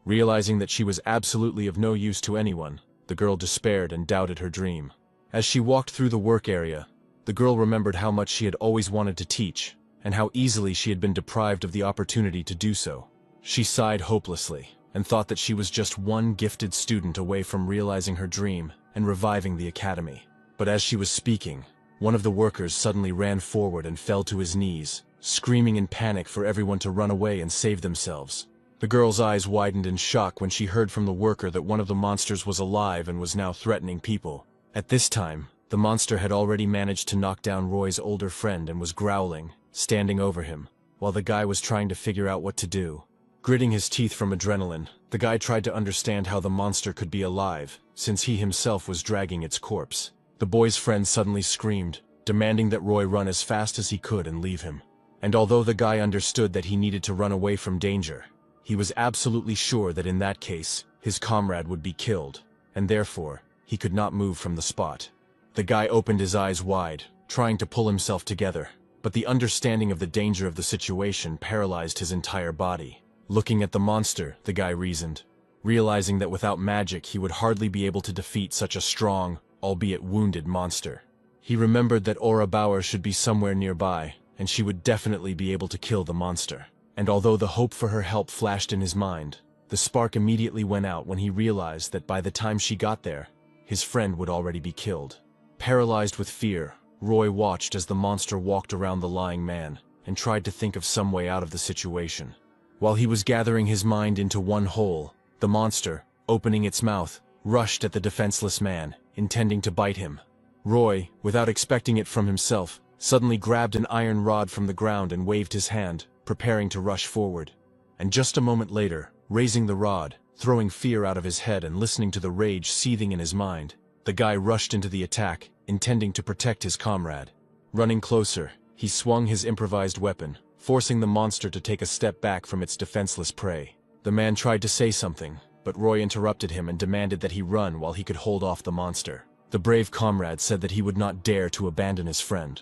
Realizing that she was absolutely of no use to anyone, the girl despaired and doubted her dream. As she walked through the work area, the girl remembered how much she had always wanted to teach, and how easily she had been deprived of the opportunity to do so. She sighed hopelessly, and thought that she was just one gifted student away from realizing her dream and reviving the academy. But as she was speaking, one of the workers suddenly ran forward and fell to his knees, screaming in panic for everyone to run away and save themselves. The girl's eyes widened in shock when she heard from the worker that one of the monsters was alive and was now threatening people. At this time, the monster had already managed to knock down Roy's older friend and was growling, standing over him, while the guy was trying to figure out what to do. Gritting his teeth from adrenaline, the guy tried to understand how the monster could be alive, since he himself was dragging its corpse. The boy's friend suddenly screamed, demanding that Roy run as fast as he could and leave him. And although the guy understood that he needed to run away from danger, he was absolutely sure that in that case, his comrade would be killed, and therefore, he could not move from the spot. The guy opened his eyes wide, trying to pull himself together, but the understanding of the danger of the situation paralyzed his entire body. Looking at the monster, the guy reasoned, realizing that without magic he would hardly be able to defeat such a strong, albeit wounded monster. He remembered that Aura Bauer should be somewhere nearby, and she would definitely be able to kill the monster. And although the hope for her help flashed in his mind, the spark immediately went out when he realized that by the time she got there, his friend would already be killed. Paralyzed with fear, Roy watched as the monster walked around the lying man, and tried to think of some way out of the situation. While he was gathering his mind into one whole, the monster, opening its mouth, rushed at the defenseless man, intending to bite him. Roy, without expecting it from himself, suddenly grabbed an iron rod from the ground and waved his hand, preparing to rush forward. And just a moment later, raising the rod, throwing fear out of his head and listening to the rage seething in his mind, the guy rushed into the attack, intending to protect his comrade. Running closer, he swung his improvised weapon, forcing the monster to take a step back from its defenseless prey. The man tried to say something, but Roy interrupted him and demanded that he run while he could hold off the monster. The brave comrade said that he would not dare to abandon his friend.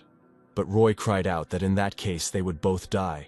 But Roy cried out that in that case they would both die,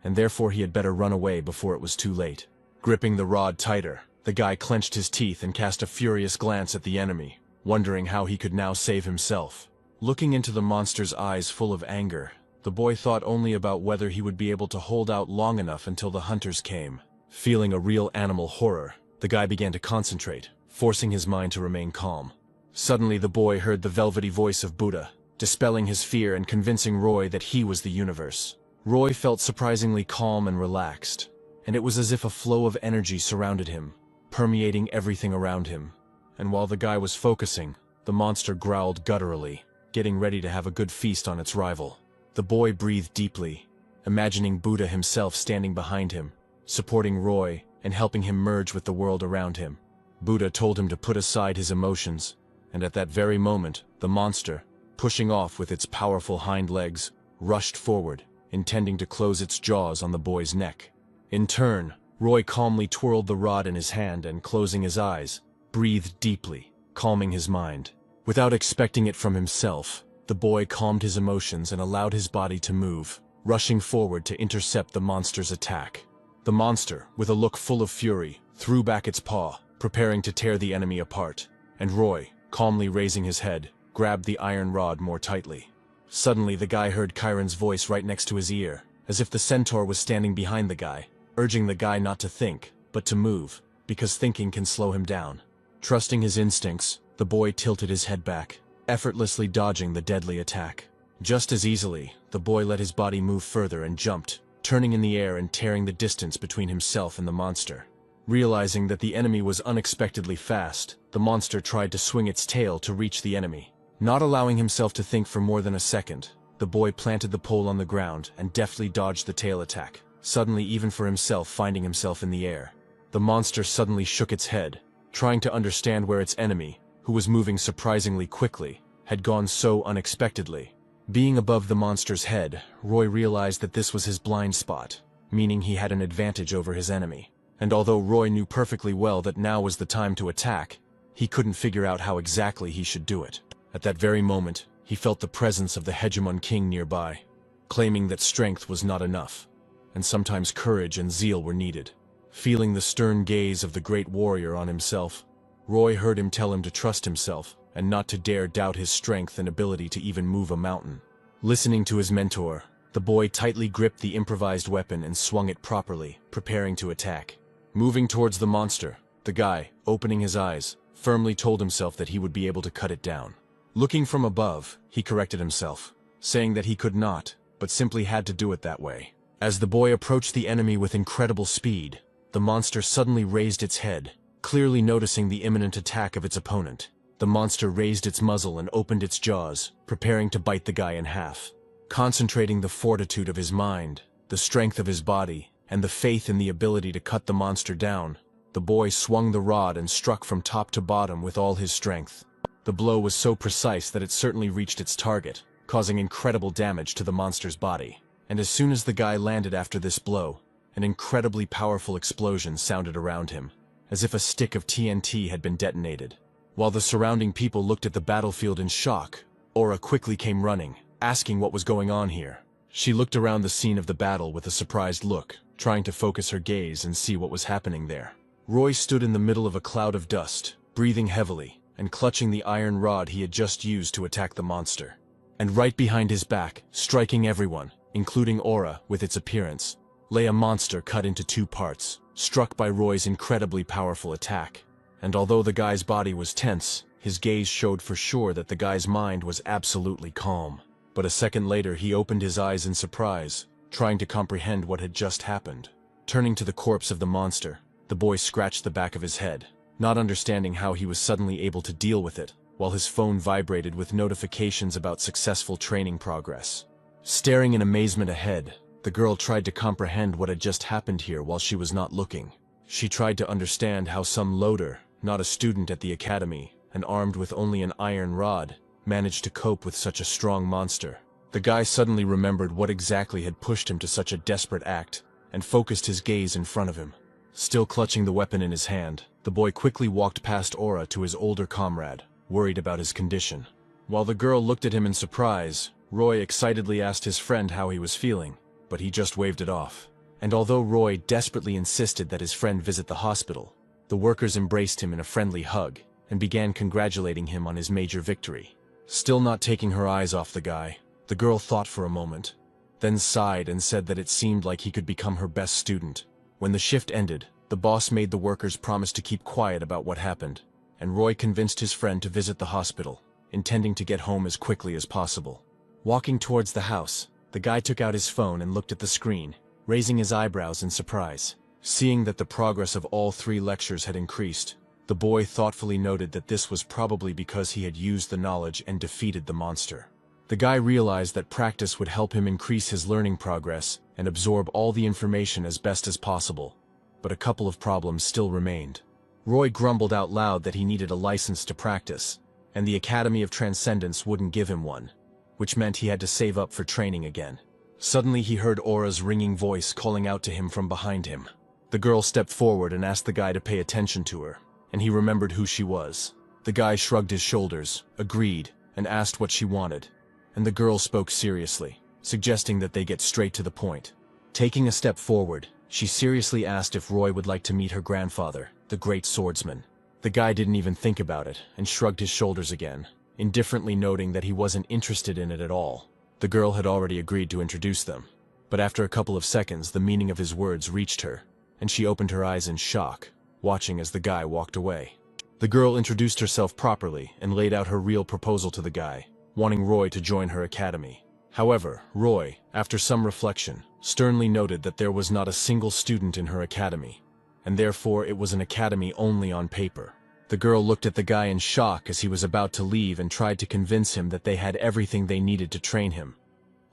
and therefore he had better run away before it was too late. Gripping the rod tighter, the guy clenched his teeth and cast a furious glance at the enemy, wondering how he could now save himself. Looking into the monster's eyes full of anger, the boy thought only about whether he would be able to hold out long enough until the hunters came. Feeling a real animal horror, the guy began to concentrate, forcing his mind to remain calm. Suddenly the boy heard the velvety voice of Buddha, dispelling his fear and convincing Roy that he was the universe. Roy felt surprisingly calm and relaxed, and it was as if a flow of energy surrounded him, permeating everything around him. And while the guy was focusing, the monster growled gutturally, getting ready to have a good feast on its rival. The boy breathed deeply, imagining Buddha himself standing behind him, supporting Roy and helping him merge with the world around him. Buddha told him to put aside his emotions, and at that very moment, the monster, pushing off with its powerful hind legs, rushed forward, intending to close its jaws on the boy's neck. In turn, Roy calmly twirled the rod in his hand and, closing his eyes, breathed deeply, calming his mind. Without expecting it from himself, the boy calmed his emotions and allowed his body to move, rushing forward to intercept the monster's attack. The monster, with a look full of fury, threw back its paw, preparing to tear the enemy apart, and Roy, calmly raising his head, grabbed the iron rod more tightly. Suddenly the guy heard Chiron's voice right next to his ear, as if the centaur was standing behind the guy, urging the guy not to think, but to move, because thinking can slow him down. Trusting his instincts, the boy tilted his head back, effortlessly dodging the deadly attack. Just as easily, the boy let his body move further and jumped, turning in the air and tearing the distance between himself and the monster. Realizing that the enemy was unexpectedly fast, the monster tried to swing its tail to reach the enemy. Not allowing himself to think for more than a second, the boy planted the pole on the ground and deftly dodged the tail attack, suddenly even for himself finding himself in the air. The monster suddenly shook its head, trying to understand where its enemy, who was moving surprisingly quickly, had gone so unexpectedly. Being above the monster's head, Roy realized that this was his blind spot, meaning he had an advantage over his enemy. And although Roy knew perfectly well that now was the time to attack, he couldn't figure out how exactly he should do it. At that very moment, he felt the presence of the Hegemon King nearby, claiming that strength was not enough, and sometimes courage and zeal were needed. Feeling the stern gaze of the great warrior on himself, Roy heard him tell him to trust himself and not to dare doubt his strength and ability to even move a mountain. Listening to his mentor, the boy tightly gripped the improvised weapon and swung it properly, preparing to attack. Moving towards the monster, the guy, opening his eyes, firmly told himself that he would be able to cut it down. Looking from above, he corrected himself, saying that he could not, but simply had to do it that way. As the boy approached the enemy with incredible speed, the monster suddenly raised its head, clearly noticing the imminent attack of its opponent. The monster raised its muzzle and opened its jaws, preparing to bite the guy in half. Concentrating the fortitude of his mind, the strength of his body, and the faith in the ability to cut the monster down, the boy swung the rod and struck from top to bottom with all his strength. The blow was so precise that it certainly reached its target, causing incredible damage to the monster's body. And as soon as the guy landed after this blow, an incredibly powerful explosion sounded around him, as if a stick of TNT had been detonated. While the surrounding people looked at the battlefield in shock, Aura quickly came running, asking what was going on here. She looked around the scene of the battle with a surprised look, trying to focus her gaze and see what was happening there. Roy stood in the middle of a cloud of dust, breathing heavily, and clutching the iron rod he had just used to attack the monster. And right behind his back, striking everyone, including Aura, with its appearance, lay a monster cut into two parts, struck by Roy's incredibly powerful attack. And although the guy's body was tense, his gaze showed for sure that the guy's mind was absolutely calm. But a second later he opened his eyes in surprise, trying to comprehend what had just happened. Turning to the corpse of the monster, the boy scratched the back of his head, not understanding how he was suddenly able to deal with it, while his phone vibrated with notifications about successful training progress. Staring in amazement ahead, the girl tried to comprehend what had just happened here while she was not looking. She tried to understand how some loader, not a student at the academy, and armed with only an iron rod, managed to cope with such a strong monster. The guy suddenly remembered what exactly had pushed him to such a desperate act, and focused his gaze in front of him. Still clutching the weapon in his hand, the boy quickly walked past Aura to his older comrade, worried about his condition. While the girl looked at him in surprise, Roy excitedly asked his friend how he was feeling, but he just waved it off. And although Roy desperately insisted that his friend visit the hospital, the workers embraced him in a friendly hug and began congratulating him on his major victory. Still not taking her eyes off the guy, the girl thought for a moment, then sighed and said that it seemed like he could become her best student. When the shift ended, the boss made the workers promise to keep quiet about what happened, and Roy convinced his friend to visit the hospital, intending to get home as quickly as possible. Walking towards the house, the guy took out his phone and looked at the screen, raising his eyebrows in surprise. Seeing that the progress of all 3 lectures had increased, the boy thoughtfully noted that this was probably because he had used the knowledge and defeated the monster. The guy realized that practice would help him increase his learning progress and absorb all the information as best as possible, but a couple of problems still remained. Roy grumbled out loud that he needed a license to practice, and the Academy of Transcendence wouldn't give him one, which meant he had to save up for training again. Suddenly he heard Aura's ringing voice calling out to him from behind him. The girl stepped forward and asked the guy to pay attention to her, and he remembered who she was. The guy shrugged his shoulders, agreed, and asked what she wanted, and the girl spoke seriously, suggesting that they get straight to the point. Taking a step forward, she seriously asked if Roy would like to meet her grandfather, the great swordsman. The guy didn't even think about it and shrugged his shoulders again, indifferently noting that he wasn't interested in it at all. The girl had already agreed to introduce them, but after a couple of seconds the meaning of his words reached her, and she opened her eyes in shock, watching as the guy walked away. The girl introduced herself properly and laid out her real proposal to the guy, wanting Roy to join her academy. However, Roy, after some reflection, sternly noted that there was not a single student in her academy, and therefore it was an academy only on paper. The girl looked at the guy in shock as he was about to leave and tried to convince him that they had everything they needed to train him,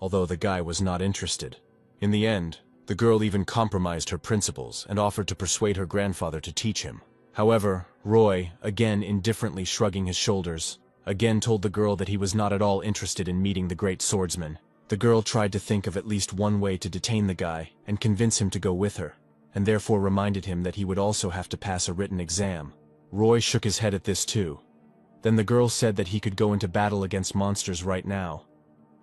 although the guy was not interested. In the end, the girl even compromised her principles and offered to persuade her grandfather to teach him. However, Roy, again indifferently shrugging his shoulders, again told the girl that he was not at all interested in meeting the great swordsman. The girl tried to think of at least one way to detain the guy and convince him to go with her, and therefore reminded him that he would also have to pass a written exam. Roy shook his head at this too. Then the girl said that he could go into battle against monsters right now,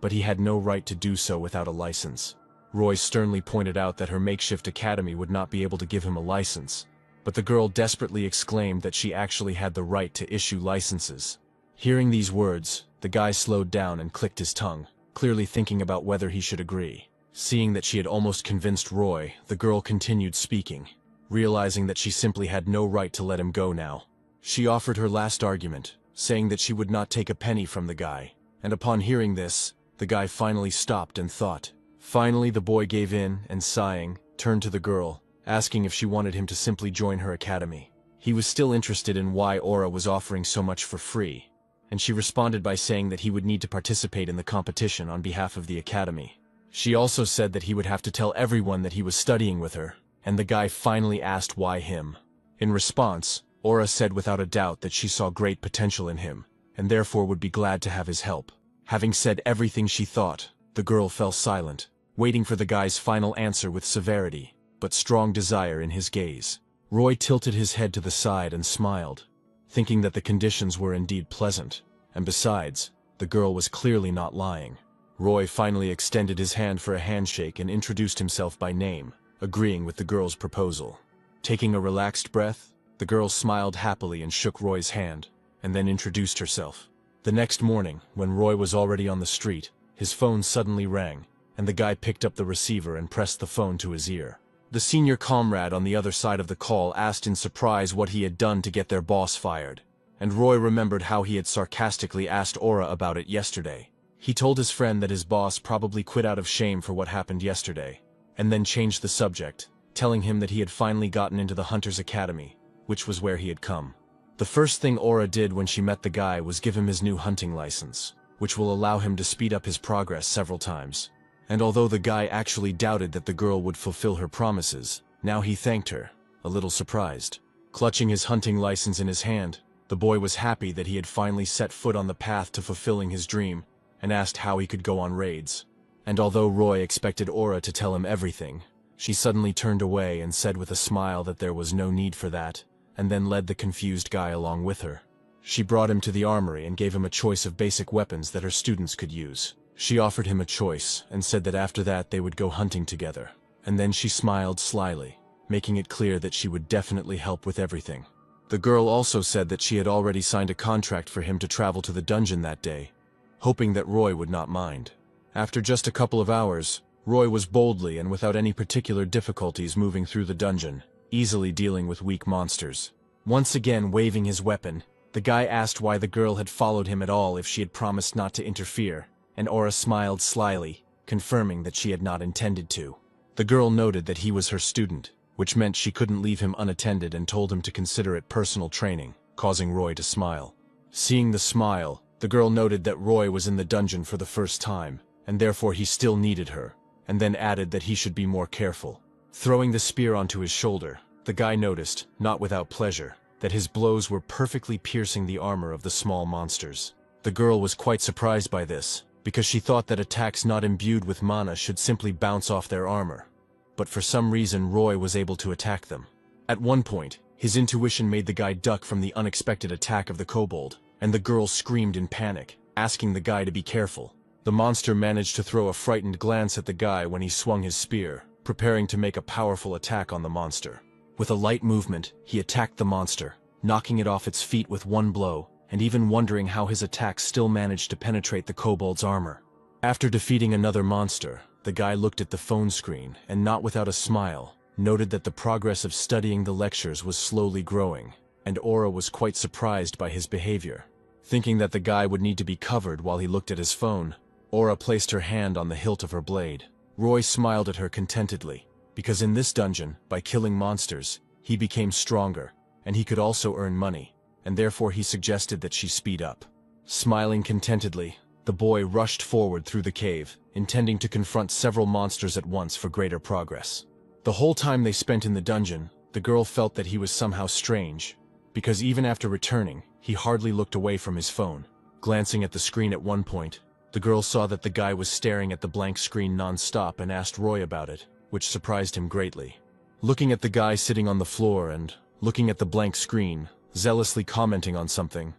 but he had no right to do so without a license. Roy sternly pointed out that her makeshift academy would not be able to give him a license, but the girl desperately exclaimed that she actually had the right to issue licenses. Hearing these words, the guy slowed down and clicked his tongue, clearly thinking about whether he should agree. Seeing that she had almost convinced Roy, the girl continued speaking, realizing that she simply had no right to let him go now. She offered her last argument, saying that she would not take a penny from the guy, and upon hearing this, the guy finally stopped and thought. Finally, the boy gave in and, sighing, turned to the girl, asking if she wanted him to simply join her academy. He was still interested in why Aura was offering so much for free, and she responded by saying that he would need to participate in the competition on behalf of the academy. She also said that he would have to tell everyone that he was studying with her, and the guy finally asked why him. In response, Aura said without a doubt that she saw great potential in him, and therefore would be glad to have his help. Having said everything she thought, the girl fell silent, waiting for the guy's final answer with severity, but strong desire in his gaze. Roy tilted his head to the side and smiled, thinking that the conditions were indeed pleasant, and besides, the girl was clearly not lying. Roy finally extended his hand for a handshake and introduced himself by name, agreeing with the girl's proposal. Taking a relaxed breath, the girl smiled happily and shook Roy's hand, and then introduced herself. The next morning, when Roy was already on the street, his phone suddenly rang, and the guy picked up the receiver and pressed the phone to his ear. The senior comrade on the other side of the call asked in surprise what he had done to get their boss fired, and Roy remembered how he had sarcastically asked Aura about it yesterday. He told his friend that his boss probably quit out of shame for what happened yesterday, and then changed the subject, telling him that he had finally gotten into the Hunter's Academy, which was where he had come. The first thing Aura did when she met the guy was give him his new hunting license, which will allow him to speed up his progress several times. And although the guy actually doubted that the girl would fulfill her promises, now he thanked her, a little surprised. Clutching his hunting license in his hand, the boy was happy that he had finally set foot on the path to fulfilling his dream, and asked how he could go on raids. And although Roy expected Aura to tell him everything, she suddenly turned away and said with a smile that there was no need for that, and then led the confused guy along with her. She brought him to the armory and gave him a choice of basic weapons that her students could use. She offered him a choice and said that after that they would go hunting together, and then she smiled slyly, making it clear that she would definitely help with everything. The girl also said that she had already signed a contract for him to travel to the dungeon that day, hoping that Roy would not mind. After just a couple of hours, Roy was boldly and without any particular difficulties moving through the dungeon, easily dealing with weak monsters. Once again waving his weapon, the guy asked why the girl had followed him at all if she had promised not to interfere, and Aura smiled slyly, confirming that she had not intended to. The girl noted that he was her student, which meant she couldn't leave him unattended, and told him to consider it personal training, causing Roy to smile. Seeing the smile, the girl noted that Roy was in the dungeon for the first time, and therefore he still needed her, and then added that he should be more careful. Throwing the spear onto his shoulder, the guy noticed, not without pleasure, that his blows were perfectly piercing the armor of the small monsters. The girl was quite surprised by this, because she thought that attacks not imbued with mana should simply bounce off their armor. But for some reason Roy was able to attack them. At one point, his intuition made the guy duck from the unexpected attack of the kobold, and the girl screamed in panic, asking the guy to be careful. The monster managed to throw a frightened glance at the guy when he swung his spear, preparing to make a powerful attack on the monster. With a light movement, he attacked the monster, knocking it off its feet with one blow, and even wondering how his attack still managed to penetrate the kobold's armor. After defeating another monster, the guy looked at the phone screen and, not without a smile, noted that the progress of studying the lectures was slowly growing, and Aura was quite surprised by his behavior. Thinking that the guy would need to be covered while he looked at his phone, Aura placed her hand on the hilt of her blade. Roy smiled at her contentedly, because in this dungeon, by killing monsters, he became stronger, and he could also earn money, and therefore he suggested that she speed up. Smiling contentedly, the boy rushed forward through the cave, intending to confront several monsters at once for greater progress. The whole time they spent in the dungeon, the girl felt that he was somehow strange, because even after returning, he hardly looked away from his phone. Glancing at the screen at one point, the girl saw that the guy was staring at the blank screen non-stop and asked Roy about it, which surprised him greatly. Looking at the guy sitting on the floor and looking at the blank screen, zealously commenting on something,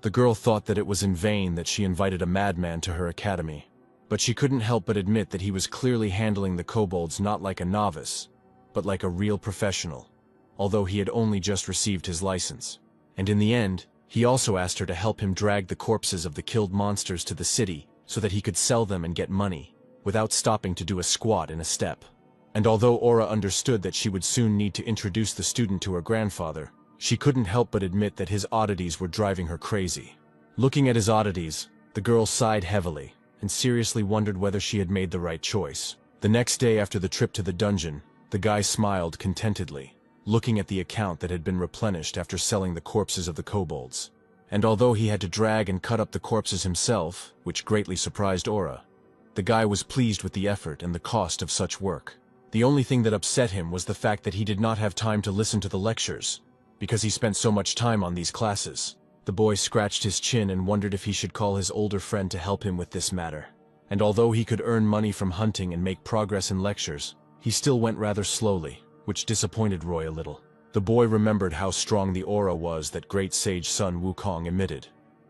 the girl thought that it was in vain that she invited a madman to her academy. But she couldn't help but admit that he was clearly handling the kobolds not like a novice, but like a real professional, although he had only just received his license. And in the end, he also asked her to help him drag the corpses of the killed monsters to the city so that he could sell them and get money, without stopping to do a squat in a step. And although Aura understood that she would soon need to introduce the student to her grandfather, she couldn't help but admit that his oddities were driving her crazy. Looking at his oddities, the girl sighed heavily, and seriously wondered whether she had made the right choice. The next day after the trip to the dungeon, the guy smiled contentedly, looking at the account that had been replenished after selling the corpses of the kobolds. And although he had to drag and cut up the corpses himself, which greatly surprised Aura, the guy was pleased with the effort and the cost of such work. The only thing that upset him was the fact that he did not have time to listen to the lectures, because he spent so much time on these classes. The boy scratched his chin and wondered if he should call his older friend to help him with this matter. And although he could earn money from hunting and make progress in lectures, he still went rather slowly, which disappointed Roy a little. The boy remembered how strong the aura was that great sage Sun Wukong emitted,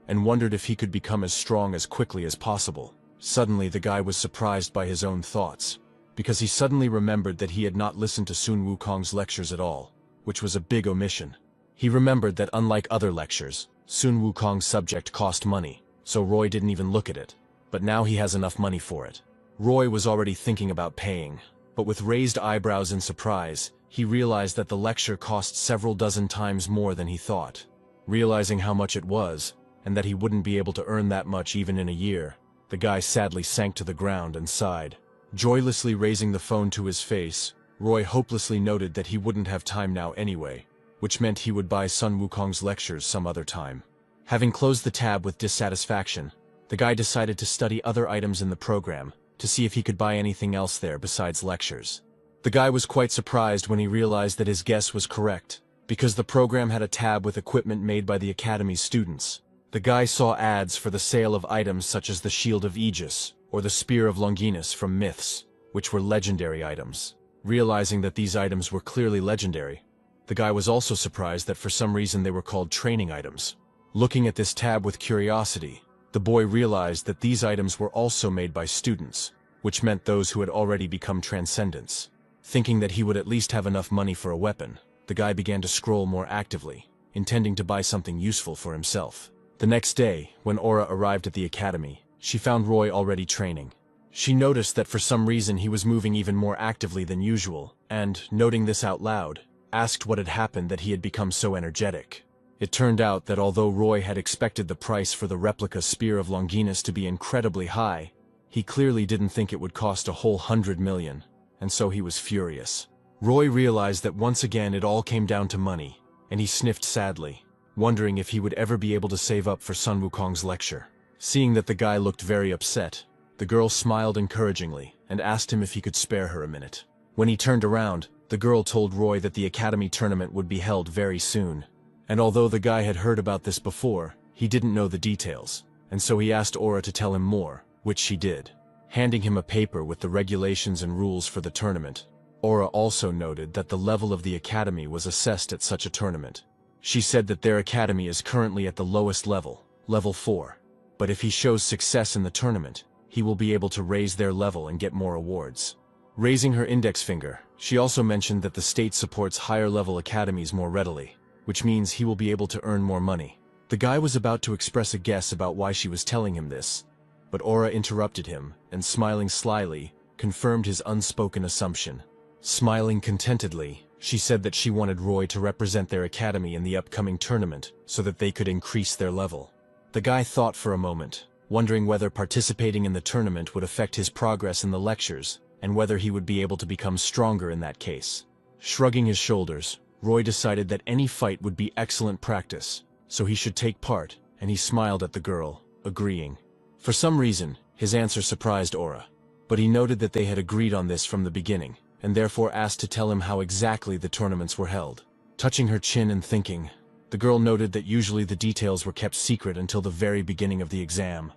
and wondered if he could become as strong as quickly as possible. Suddenly the guy was surprised by his own thoughts, because he suddenly remembered that he had not listened to Sun Wukong's lectures at all, which was a big omission. He remembered that unlike other lectures, Sun Wukong's subject cost money, so Roy didn't even look at it. But now he has enough money for it. Roy was already thinking about paying, but with raised eyebrows in surprise, he realized that the lecture cost several dozen times more than he thought. Realizing how much it was, and that he wouldn't be able to earn that much even in a year, the guy sadly sank to the ground and sighed. Joylessly raising the phone to his face, Roy hopelessly noted that he wouldn't have time now anyway, which meant he would buy Sun Wukong's lectures some other time. Having closed the tab with dissatisfaction, the guy decided to study other items in the program to see if he could buy anything else there besides lectures. The guy was quite surprised when he realized that his guess was correct, because the program had a tab with equipment made by the Academy's students. The guy saw ads for the sale of items such as the Shield of Aegis or the Spear of Longinus from Myths, which were legendary items. Realizing that these items were clearly legendary, the guy was also surprised that for some reason they were called training items. Looking at this tab with curiosity, the boy realized that these items were also made by students, which meant those who had already become transcendents. Thinking that he would at least have enough money for a weapon, the guy began to scroll more actively, intending to buy something useful for himself. The next day, when Aura arrived at the academy, she found Roy already training. She noticed that for some reason he was moving even more actively than usual, and, noting this out loud, asked what had happened that he had become so energetic. It turned out that although Roy had expected the price for the replica Spear of Longinus to be incredibly high, he clearly didn't think it would cost a whole 100 million, and so he was furious. Roy realized that once again it all came down to money, and he sniffed sadly, wondering if he would ever be able to save up for Sun Wukong's lecture. Seeing that the guy looked very upset, the girl smiled encouragingly and asked him if he could spare her a minute. When he turned around, the girl told Roy that the academy tournament would be held very soon. And although the guy had heard about this before, he didn't know the details, and so he asked Aura to tell him more, which she did. Handing him a paper with the regulations and rules for the tournament, Aura also noted that the level of the academy was assessed at such a tournament. She said that their academy is currently at the lowest level, level 4. But if he shows success in the tournament, he will be able to raise their level and get more awards. Raising her index finger, she also mentioned that the state supports higher-level academies more readily, which means he will be able to earn more money. The guy was about to express a guess about why she was telling him this, but Aura interrupted him, and smiling slyly, confirmed his unspoken assumption. Smiling contentedly, she said that she wanted Roy to represent their academy in the upcoming tournament so that they could increase their level. The guy thought for a moment, wondering whether participating in the tournament would affect his progress in the lectures, and whether he would be able to become stronger in that case. Shrugging his shoulders, Roy decided that any fight would be excellent practice, so he should take part, and he smiled at the girl, agreeing. For some reason, his answer surprised Aura, but he noted that they had agreed on this from the beginning, and therefore asked to tell him how exactly the tournaments were held. Touching her chin and thinking, the The girl noted that usually the details were kept secret until the very beginning of the exam,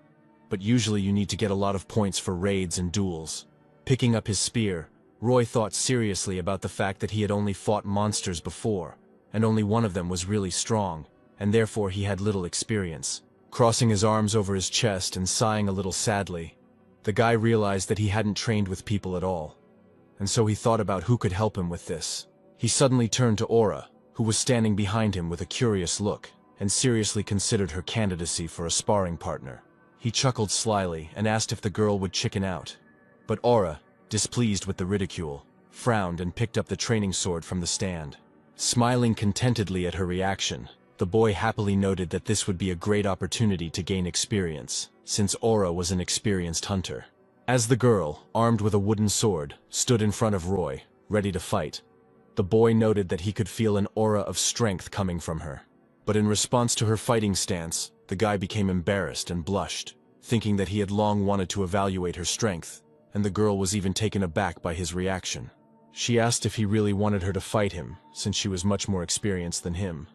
but usually you need to get a lot of points for raids and duels. Picking up his spear, Roy thought seriously about the fact that he had only fought monsters before, and only one of them was really strong, and therefore he had little experience. Crossing his arms over his chest and sighing a little sadly, the guy realized that he hadn't trained with people at all, and so he thought about who could help him with this. He suddenly turned to Aura, who was standing behind him with a curious look, and seriously considered her candidacy for a sparring partner. He chuckled slyly and asked if the girl would chicken out. But Aura, displeased with the ridicule, frowned and picked up the training sword from the stand. Smiling contentedly at her reaction, the boy happily noted that this would be a great opportunity to gain experience, since Aura was an experienced hunter. As the girl, armed with a wooden sword, stood in front of Roy, ready to fight, the boy noted that he could feel an aura of strength coming from her. But in response to her fighting stance, the guy became embarrassed and blushed, thinking that he had long wanted to evaluate her strength, and the girl was even taken aback by his reaction. She asked if he really wanted her to fight him, since she was much more experienced than him.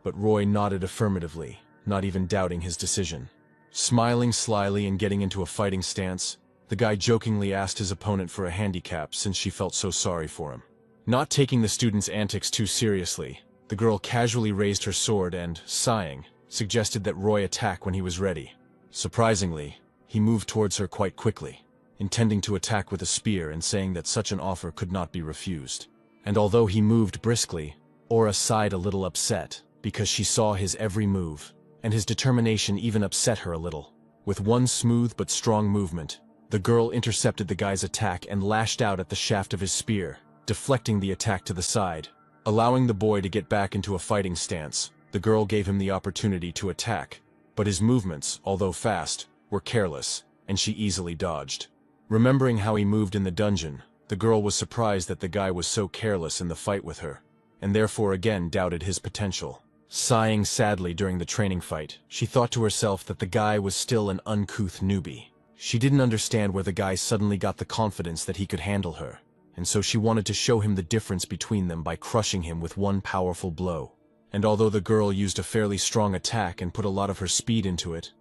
But Roy nodded affirmatively, not even doubting his decision. Smiling slyly and getting into a fighting stance, the guy jokingly asked his opponent for a handicap since she felt so sorry for him. Not taking the student's antics too seriously, the girl casually raised her sword and, sighing, suggested that Roy attack when he was ready. Surprisingly, he moved towards her quite quickly, intending to attack with a spear and saying that such an offer could not be refused. And although he moved briskly, Aura sighed a little upset, because she saw his every move, and his determination even upset her a little. With one smooth but strong movement, the girl intercepted the guy's attack and lashed out at the shaft of his spear, deflecting the attack to the side. Allowing the boy to get back into a fighting stance, the girl gave him the opportunity to attack, but his movements, although fast, were careless, and she easily dodged. Remembering how he moved in the dungeon, the girl was surprised that the guy was so careless in the fight with her, and therefore again doubted his potential. Sighing sadly during the training fight, she thought to herself that the guy was still an uncouth newbie. She didn't understand where the guy suddenly got the confidence that he could handle her, and so she wanted to show him the difference between them by crushing him with one powerful blow. And although the girl used a fairly strong attack and put a lot of her speed into it,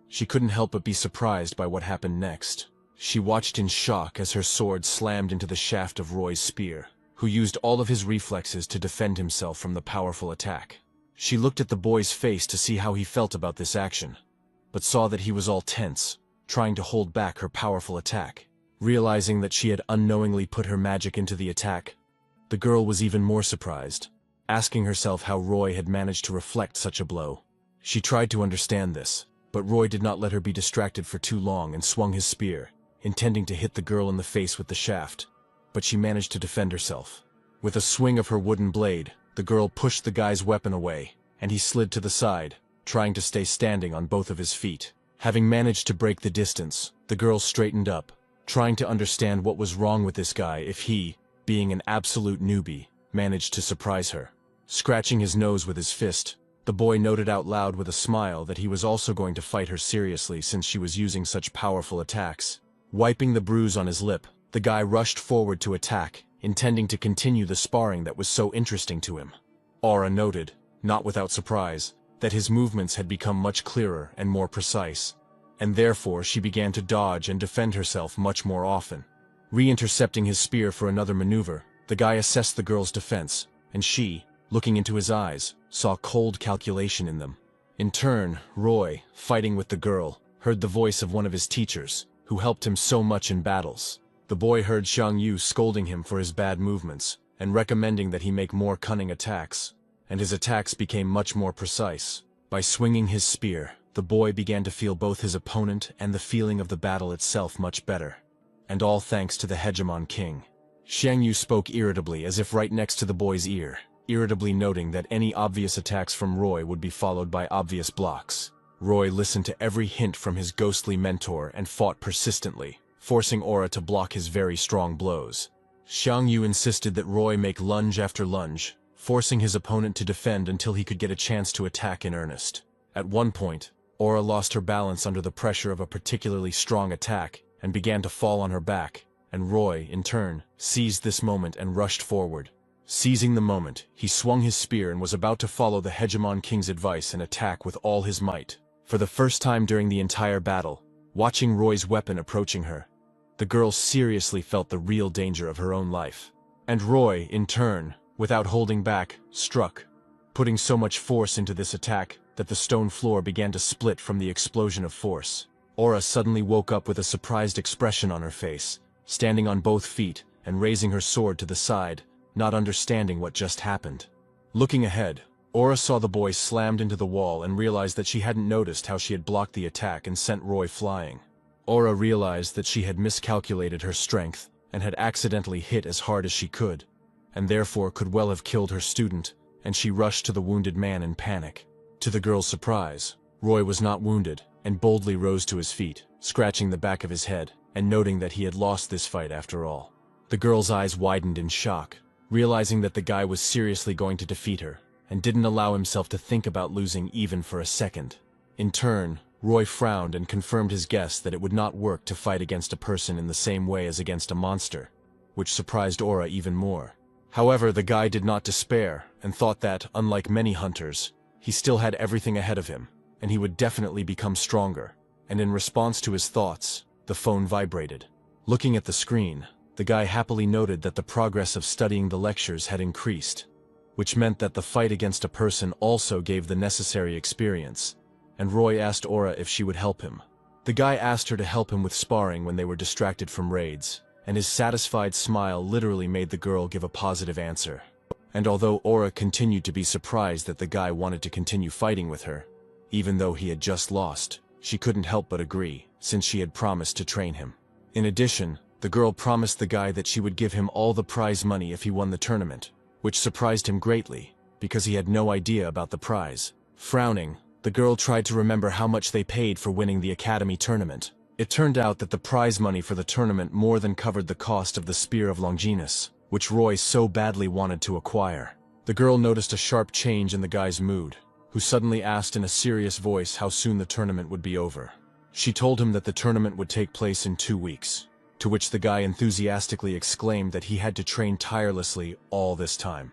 she couldn't help but be surprised by what happened next. She watched in shock as her sword slammed into the shaft of Roy's spear, who used all of his reflexes to defend himself from the powerful attack. She looked at the boy's face to see how he felt about this action, but saw that he was all tense, trying to hold back her powerful attack. Realizing that she had unknowingly put her magic into the attack, the girl was even more surprised, asking herself how Roy had managed to reflect such a blow. She tried to understand this, but Roy did not let her be distracted for too long and swung his spear, intending to hit the girl in the face with the shaft, but she managed to defend herself. With a swing of her wooden blade, the girl pushed the guy's weapon away, and he slid to the side, trying to stay standing on both of his feet. Having managed to break the distance, the girl straightened up, trying to understand what was wrong with this guy if he, being an absolute newbie, managed to surprise her. Scratching his nose with his fist, the boy noted out loud with a smile that he was also going to fight her seriously since she was using such powerful attacks. Wiping the bruise on his lip, the guy rushed forward to attack, intending to continue the sparring that was so interesting to him. Aura noted, not without surprise, that his movements had become much clearer and more precise, and therefore she began to dodge and defend herself much more often. Re-intercepting his spear for another maneuver, the guy assessed the girl's defense, and she, looking into his eyes, saw cold calculation in them. In turn, Roy, fighting with the girl, heard the voice of one of his teachers, who helped him so much in battles. The boy heard Xiang Yu scolding him for his bad movements, and recommending that he make more cunning attacks, and his attacks became much more precise. By swinging his spear, the boy began to feel both his opponent and the feeling of the battle itself much better. And all thanks to the Hegemon King. Xiang Yu spoke irritably as if right next to the boy's ear, irritably noting that any obvious attacks from Roy would be followed by obvious blocks. Roy listened to every hint from his ghostly mentor and fought persistently, forcing Aura to block his very strong blows. Xiang Yu insisted that Roy make lunge after lunge, forcing his opponent to defend until he could get a chance to attack in earnest. At one point, Aura lost her balance under the pressure of a particularly strong attack and began to fall on her back, and Roy, in turn, seized this moment and rushed forward. Seizing the moment, he swung his spear and was about to follow the Hegemon King's advice and attack with all his might. For the first time during the entire battle, watching Roy's weapon approaching her, the girl seriously felt the real danger of her own life. And Roy, in turn, without holding back, struck, putting so much force into this attack that the stone floor began to split from the explosion of force. Aura suddenly woke up with a surprised expression on her face, standing on both feet and raising her sword to the side, not understanding what just happened. Looking ahead, Aura saw the boy slammed into the wall and realized that she hadn't noticed how she had blocked the attack and sent Roy flying. Aura realized that she had miscalculated her strength and had accidentally hit as hard as she could, and therefore could well have killed her student, and she rushed to the wounded man in panic. To the girl's surprise, Roy was not wounded and boldly rose to his feet, scratching the back of his head and noting that he had lost this fight after all. The girl's eyes widened in shock, realizing that the guy was seriously going to defeat her, and didn't allow himself to think about losing even for a second. In turn, Roy frowned and confirmed his guess that it would not work to fight against a person in the same way as against a monster, which surprised Aura even more. However, the guy did not despair and thought that, unlike many hunters, he still had everything ahead of him, and he would definitely become stronger. And in response to his thoughts, the phone vibrated. Looking at the screen, the guy happily noted that the progress of studying the lectures had increased, which meant that the fight against a person also gave the necessary experience, and Roy asked Aura if she would help him. The guy asked her to help him with sparring when they were distracted from raids, and his satisfied smile literally made the girl give a positive answer. And although Aura continued to be surprised that the guy wanted to continue fighting with her, even though he had just lost, she couldn't help but agree, since she had promised to train him. In addition, the girl promised the guy that she would give him all the prize money if he won the tournament, which surprised him greatly, because he had no idea about the prize. Frowning, the girl tried to remember how much they paid for winning the academy tournament. It turned out that the prize money for the tournament more than covered the cost of the Spear of Longinus, which Roy so badly wanted to acquire. The girl noticed a sharp change in the guy's mood, who suddenly asked in a serious voice how soon the tournament would be over. She told him that the tournament would take place in 2 weeks, to which the guy enthusiastically exclaimed that he had to train tirelessly all this time.